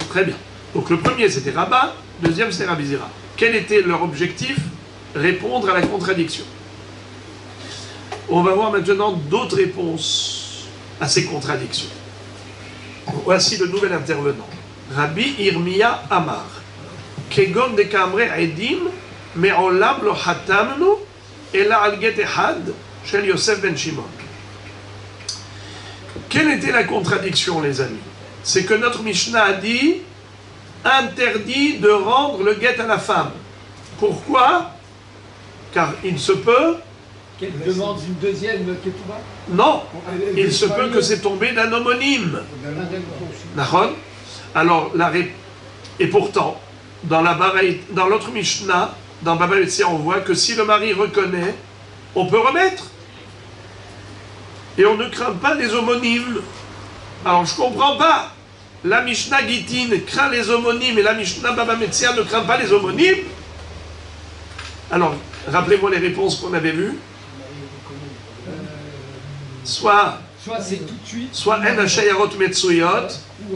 Très bien. Donc le premier c'était Rabat, le deuxième c'était Rabbi Zera. Quel était leur objectif? Répondre à la contradiction. On va voir maintenant d'autres réponses à ces contradictions. Voici le nouvel intervenant. Rabbi Irmia Amar. Kegon de Kamre Edim, Me'olam lo hatamnu, ela al get ehad, shel Yosef ben Shimon. Quelle était la contradiction, les amis? C'est que notre Mishnah a dit interdit de rendre le guet à la femme. Pourquoi? Car il se peut... Qu'elle demande une deuxième ketouba? Non, il se peut que c'est tombé d'un homonyme. Nahon. Alors, et pourtant, dans l'autre Mishnah, dans Baba Metzia, on voit que si le mari reconnaît, on peut remettre. Et on ne craint pas les homonymes. Alors, je ne comprends pas. La Mishnah Gittin craint les homonymes et la Mishnah Baba Metzia ne craint pas les homonymes. Alors, rappelez-moi les réponses qu'on avait vues. Soit c'est tout de suite. Soit En Hashayarot Metsuyot,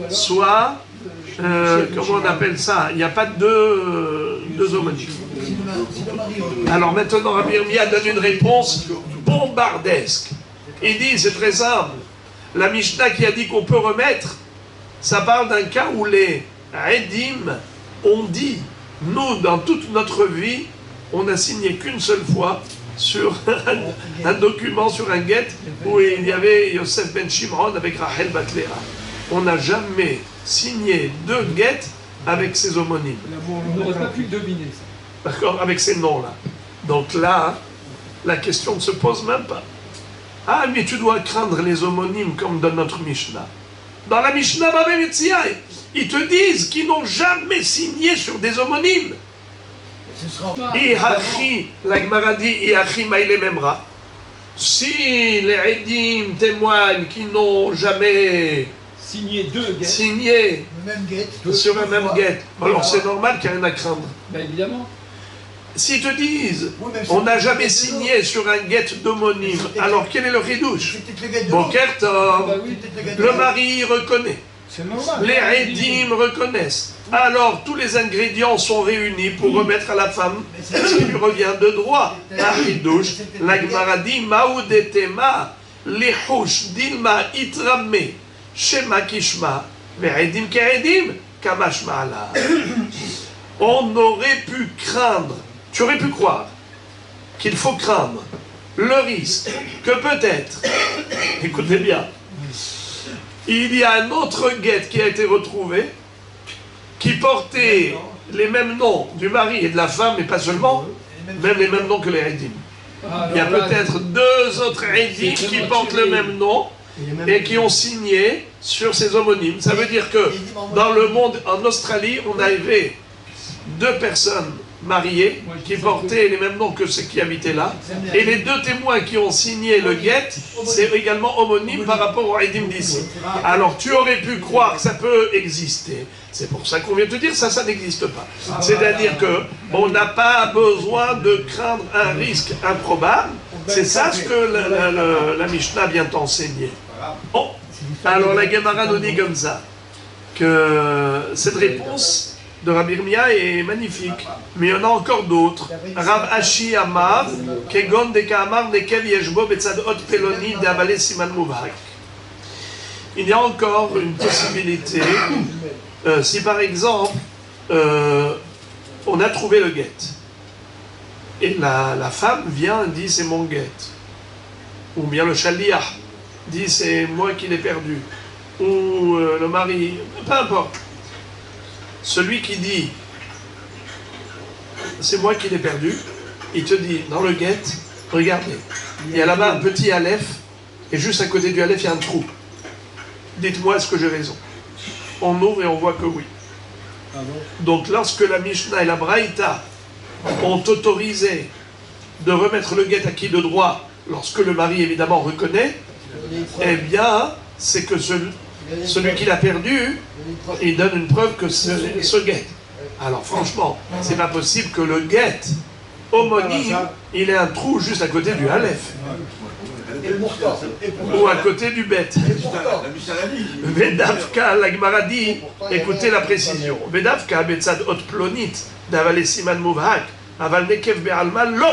soit, comment on appelle ça? Il n'y a pas deux homonymes. Alors maintenant, Rabbi Irmia donne une réponse bombardesque. Il dit, c'est très simple, la Mishnah qui a dit qu'on peut remettre, ça parle d'un cas où les Edim ont dit, nous, dans toute notre vie, on n'a signé qu'une seule fois sur un document, sur un guet, où il y avait Yosef ben Shimon avec Rachel bat Léa. On n'a jamais signé 2 guettes avec ces homonymes. On n'aurait pas pu le deviner, ça. D'accord, avec ces noms-là. Donc là, la question ne se pose même pas. Ah, mais tu dois craindre les homonymes comme dans notre Mishnah. Dans la Mishnah Baba Metzia, ils te disent qu'ils n'ont jamais signé sur des homonymes. La Gemara dit, si les Edim témoignent qu'ils n'ont jamais signé 2 guettes signé sur un même guet, alors c'est normal qu'il n'y a rien à craindre. Ben évidemment. S'ils te disent, on n'a jamais signé sur un guet d'homonyme, alors quel est le ridouche? Boker Tov, le mari reconnaît, les Edim reconnaissent. Alors tous les ingrédients sont réunis pour remettre à la femme ce qui lui revient de droit. Ridouche, la Gemara dit, Maoudetema, Lehush, Dilma, Itrame, Shema Kishma, Ve'edim Ke'edim, Kamashma Allah. On aurait pu craindre, tu aurais pu croire, qu'il faut craindre le risque que peut-être, écoutez bien, il y a un autre guet qui a été retrouvé, qui portait les mêmes noms du mari et de la femme, mais pas seulement, même les mêmes noms que les Edim. Il y a peut-être 2 autres Edim qui portent le même nom et qui ont signé sur ces homonymes. Ça veut dire que dans le monde, en Australie, on avait 2 personnes mariés qui portaient les mêmes noms que ceux qui habitaient là. Et les deux témoins qui ont signé le guet, c'est également homonyme par rapport au Eidim d'ici. Alors tu aurais pu croire que ça peut exister. C'est pour ça qu'on vient te dire ça n'existe pas. C'est-à-dire qu'on n'a pas besoin de craindre un risque improbable. C'est ça ce que la Mishnah vient t'enseigner. Bon, alors la Gemara nous dit comme ça, que cette réponse de Rabbi Irmia est magnifique, mais il y en a encore d'autres. Rav Ashi Amar, Kegon de Kamar Nekev Yeshbo Betzad Ot Peloni d'Avale Siman Mubhak. Il y a encore une possibilité, si par exemple, on a trouvé le guet, et la femme vient et dit c'est mon guet, ou bien le shaliach dit c'est moi qui l'ai perdu, ou le mari, peu importe. Celui qui dit c'est moi qui l'ai perdu, il te dit dans le guet, regardez, il y a là-bas un petit aleph, et juste à côté du aleph il y a un trou. Dites-moi est-ce que j'ai raison. On ouvre et on voit que oui. Donc lorsque la Mishnah et la Braïta ont autorisé de remettre le guet à qui de droit, lorsque le mari évidemment reconnaît, eh bien c'est que celui qui l'a perdu, il donne une preuve que ce guet. Alors franchement, c'est pas possible que le guet homonyme, il ait un trou juste à côté du aleph. Ou à côté du bet. Vedavka, la Gemara dit, écoutez la précision. Vedavka, betzad ot plonit, d'avale siman muvhak, aval nekev be'alma, lo.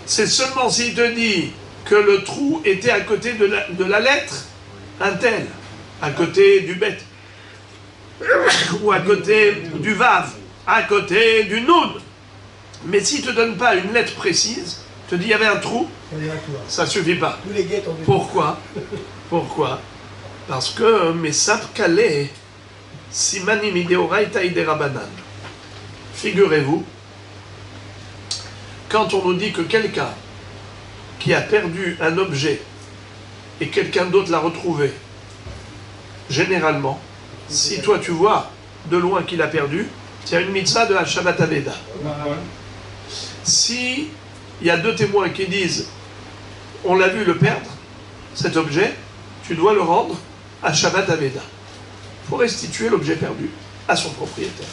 C'est seulement s'il te dit que le trou était à côté de la lettre, un tel, à côté du bet, ou à côté du vav, à côté du noun. Mais s'il ne te donne pas une lettre précise, te dit il y avait un trou, ça ne suffit pas. Pourquoi? Pourquoi? Parce que Mesap Kale, Simanim Ideoraita Iderabanan. Figurez-vous, quand on nous dit que quelqu'un qui a perdu un objet et quelqu'un d'autre l'a retrouvé, généralement, si toi tu vois de loin qu'il a perdu, c'est une mitzvah de Shabbat Aveda. Si il y a deux témoins qui disent on l'a vu le perdre, cet objet, tu dois le rendre à Shabbat Aveda. Il faut restituer l'objet perdu à son propriétaire.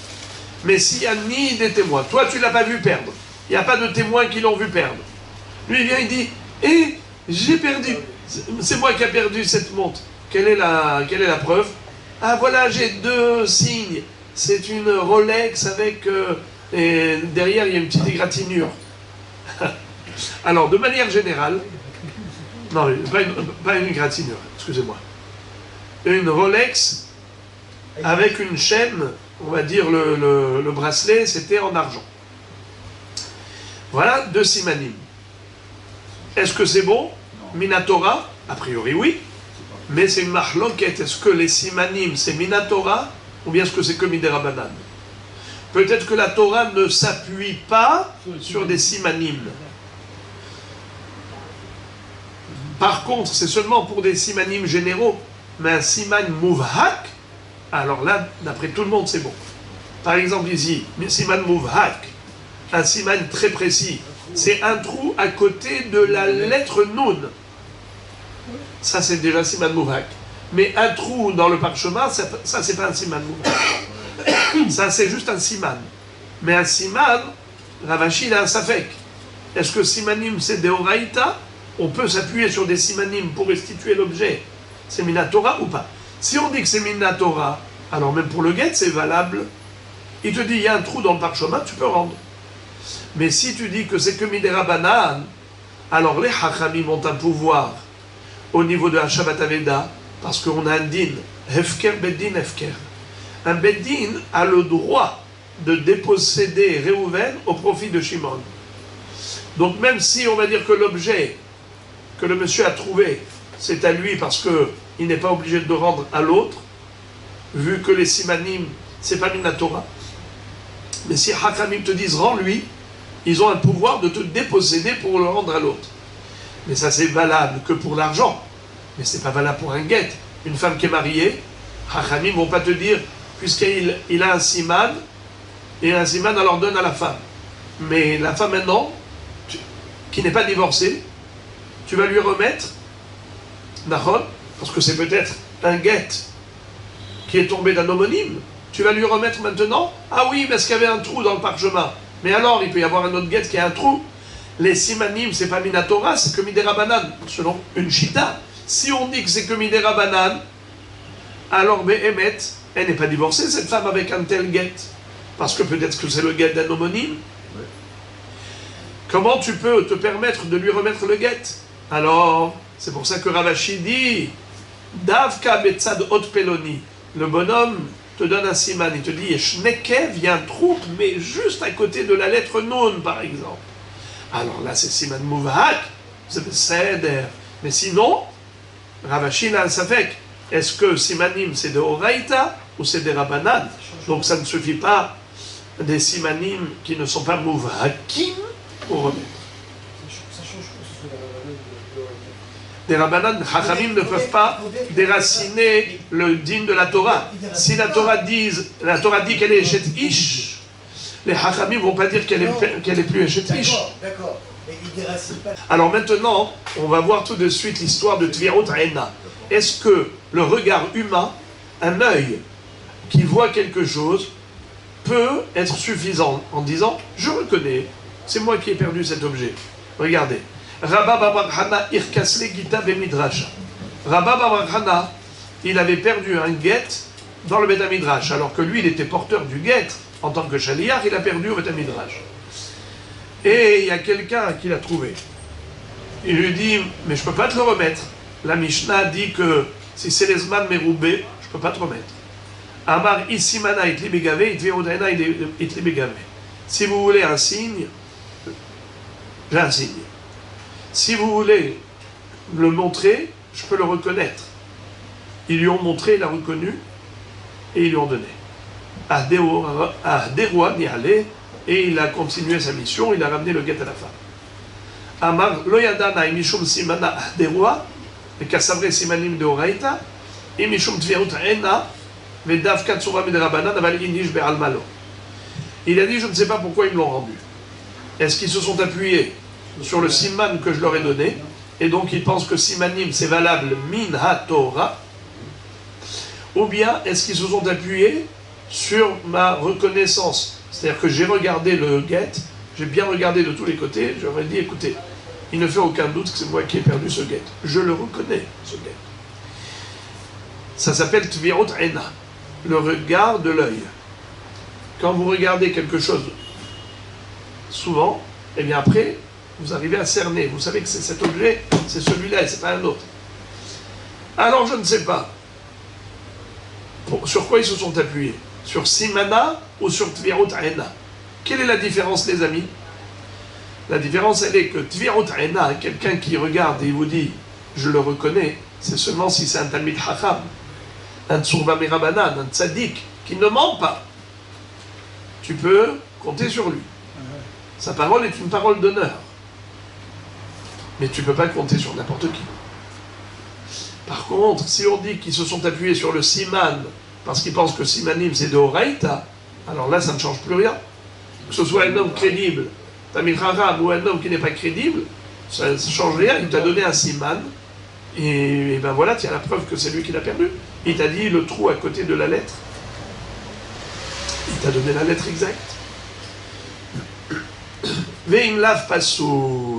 Mais s'il n'y a ni des témoins, toi tu ne l'as pas vu perdre, il n'y a pas de témoins qui l'ont vu perdre. Lui il vient, il dit j'ai perdu, c'est moi qui ai perdu cette montre. Quelle est la preuve? Ah voilà, j'ai deux signes. C'est une Rolex avec... et derrière, il y a une petite égratignure. Alors, de manière générale... Non, pas une égratignure, excusez-moi. Une Rolex avec une chaîne, on va dire le bracelet, c'était en argent. Voilà, deux simanim. Est-ce que c'est bon? Minatora? A priori, oui. Mais c'est une mahloket. Est-ce que les simanim, c'est minatora ou bien est-ce que c'est que miderabanan? Peut-être que la Torah ne s'appuie pas sur des simanim. Par contre, c'est seulement pour des simanim généraux. Mais un siman muvhak, alors là, d'après tout le monde, c'est bon. Par exemple ici, siman muvhak, un siman très précis, c'est un trou à côté de la lettre nun. Ça, c'est déjà siman muvhak. Mais un trou dans le parchemin, ça c'est pas un siman muvhak. Ça, c'est juste un siman. Mais un siman, Rav Ashi, il a un safek. Est-ce que simanim, c'est deoraita? On peut s'appuyer sur des simanim pour restituer l'objet. C'est minatora ou pas? Si on dit que c'est minatora, alors même pour le guet, c'est valable. Il te dit, il y a un trou dans le parchemin, tu peux rendre. Mais si tu dis que c'est que miderabanan, alors les hachamim ont un pouvoir au niveau de la Shabbat Aveda, parce qu'on a un din, hefker beddin hefker. Un beddin a le droit de déposséder Réhouven au profit de Shimon. Donc même si on va dire que l'objet que le monsieur a trouvé, c'est à lui parce qu'il n'est pas obligé de le rendre à l'autre, vu que les simanim, c'est pas minatora. Mais si hachamim te disent rends-lui, ils ont un pouvoir de te déposséder pour le rendre à l'autre. Mais ça c'est valable que pour l'argent. Mais c'est pas valable pour un guet. Une femme qui est mariée, hachamim vont pas te dire, puisqu'il a un siman, et un siman alors donne à la femme. Mais la femme maintenant, qui n'est pas divorcée, tu vas lui remettre, Nahon, parce que c'est peut-être un guet qui est tombé d'un homonyme, tu vas lui remettre maintenant, ah oui, parce qu'il y avait un trou dans le parchemin. Mais alors, il peut y avoir un autre guet qui a un trou. Les simanim, c'est pas Minatora, c'est que Midera Banan, selon une chita. Si on dit que c'est que Midera Banan, alors Behemet, elle n'est pas divorcée, cette femme, avec un tel guet. Parce que peut-être que c'est le guet d'un homonyme. Ouais. Comment tu peux te permettre de lui remettre le guet? Alors, c'est pour ça que Ravashi dit, Davka Betzad Hot Peloni, le bonhomme te donne un siman, il te dit, Shnekev, il y a un trou, mais juste à côté de la lettre Nun, par exemple. Alors là, c'est siman Mouvahak, c'est Seder. Mais sinon, Ravashi n'a un safek. Est-ce que simanim, c'est de Horaïta ou c'est des Rabbanan? Donc ça ne suffit pas des simanim qui ne sont pas Mouvahakim pour remettre. Ça change quoi, ce soit la Des Rabbanan, Chachamim ne peuvent pas déraciner le din de la Torah. Si la Torah dit qu'elle est Eshet Ish, les Chachamim ne vont pas dire qu'elle est plus Eshet Ish. D'accord. Mais il déracine pas. Alors maintenant, on va voir tout de suite l'histoire de Tvirot Aena. Est-ce que le regard humain, un œil qui voit quelque chose, peut être suffisant en disant « Je reconnais, c'est moi qui ai perdu cet objet. » Regardez. Rabba Bar Hana Irkasle Gita Bemidrash. Rabba Bar Hana, il avait perdu un guet dans le Beth Midrash, alors que lui, il était porteur du guet. En tant que Shaliach, il a perdu au Beth Midrash. Et il y a quelqu'un qui l'a trouvé. Il lui dit « Mais je ne peux pas te le remettre. » La Mishnah dit que si c'est les Zman Meroubé, je ne peux pas te remettre. Amar Isimana Itli Begave, Itveodaina Itli Begave. Si vous voulez un signe, j'ai un signe. Si vous voulez le montrer, je peux le reconnaître. Ils lui ont montré, il a reconnu, et ils lui ont donné. À Deroua n'y allait, et il a continué sa mission, il a ramené le guet à la femme. Amar Loyadana et Mishum Simana Deroua, et Kassabre Simanim de Oraita, et Mishum Tvirut Ena, Vedav Katsura Midrabanan, Aval Inish Be'almalo. Il a dit, je ne sais pas pourquoi ils me l'ont rendu. Est-ce qu'ils se sont appuyés sur le siman que je leur ai donné, et donc ils pensent que simanim c'est valable min ha-Torah, ou bien est-ce qu'ils se sont appuyés sur ma reconnaissance? C'est-à-dire que j'ai regardé le guet, j'ai bien regardé de tous les côtés, j'aurais dit, écoutez, il ne fait aucun doute que c'est moi qui ai perdu ce guet. Je le reconnais, ce guet. Ça s'appelle Tvirot Ena, le regard de l'œil. Quand vous regardez quelque chose souvent, et bien après, vous arrivez à cerner. Vous savez que c'est cet objet, c'est celui-là et c'est pas un autre. Alors je ne sais pas. Sur quoi ils se sont appuyés? Sur Simana ou sur Tvirut Ena? Quelle est la différence, les amis? La différence, elle est que Tvirut Ena, quelqu'un qui regarde et il vous dit « je le reconnais », c'est seulement si c'est un Talmid Chacham, un Tsurva Mirabanan, un Tzadik, qui ne ment pas. Tu peux compter sur lui. Sa parole est une parole d'honneur. Mais tu ne peux pas compter sur n'importe qui. Par contre, si on dit qu'ils se sont appuyés sur le Siman, parce qu'ils pensent que Simanim c'est de Horaïta, alors là ça ne change plus rien. Que ce soit un homme crédible, Tamil Haram, ou un homme qui n'est pas crédible, ça ne change rien. Il t'a donné un Siman, et ben voilà, tu as la preuve que c'est lui qui l'a perdu. Il t'a dit le trou à côté de la lettre. Il t'a donné la lettre exacte. Veim lav pasouk.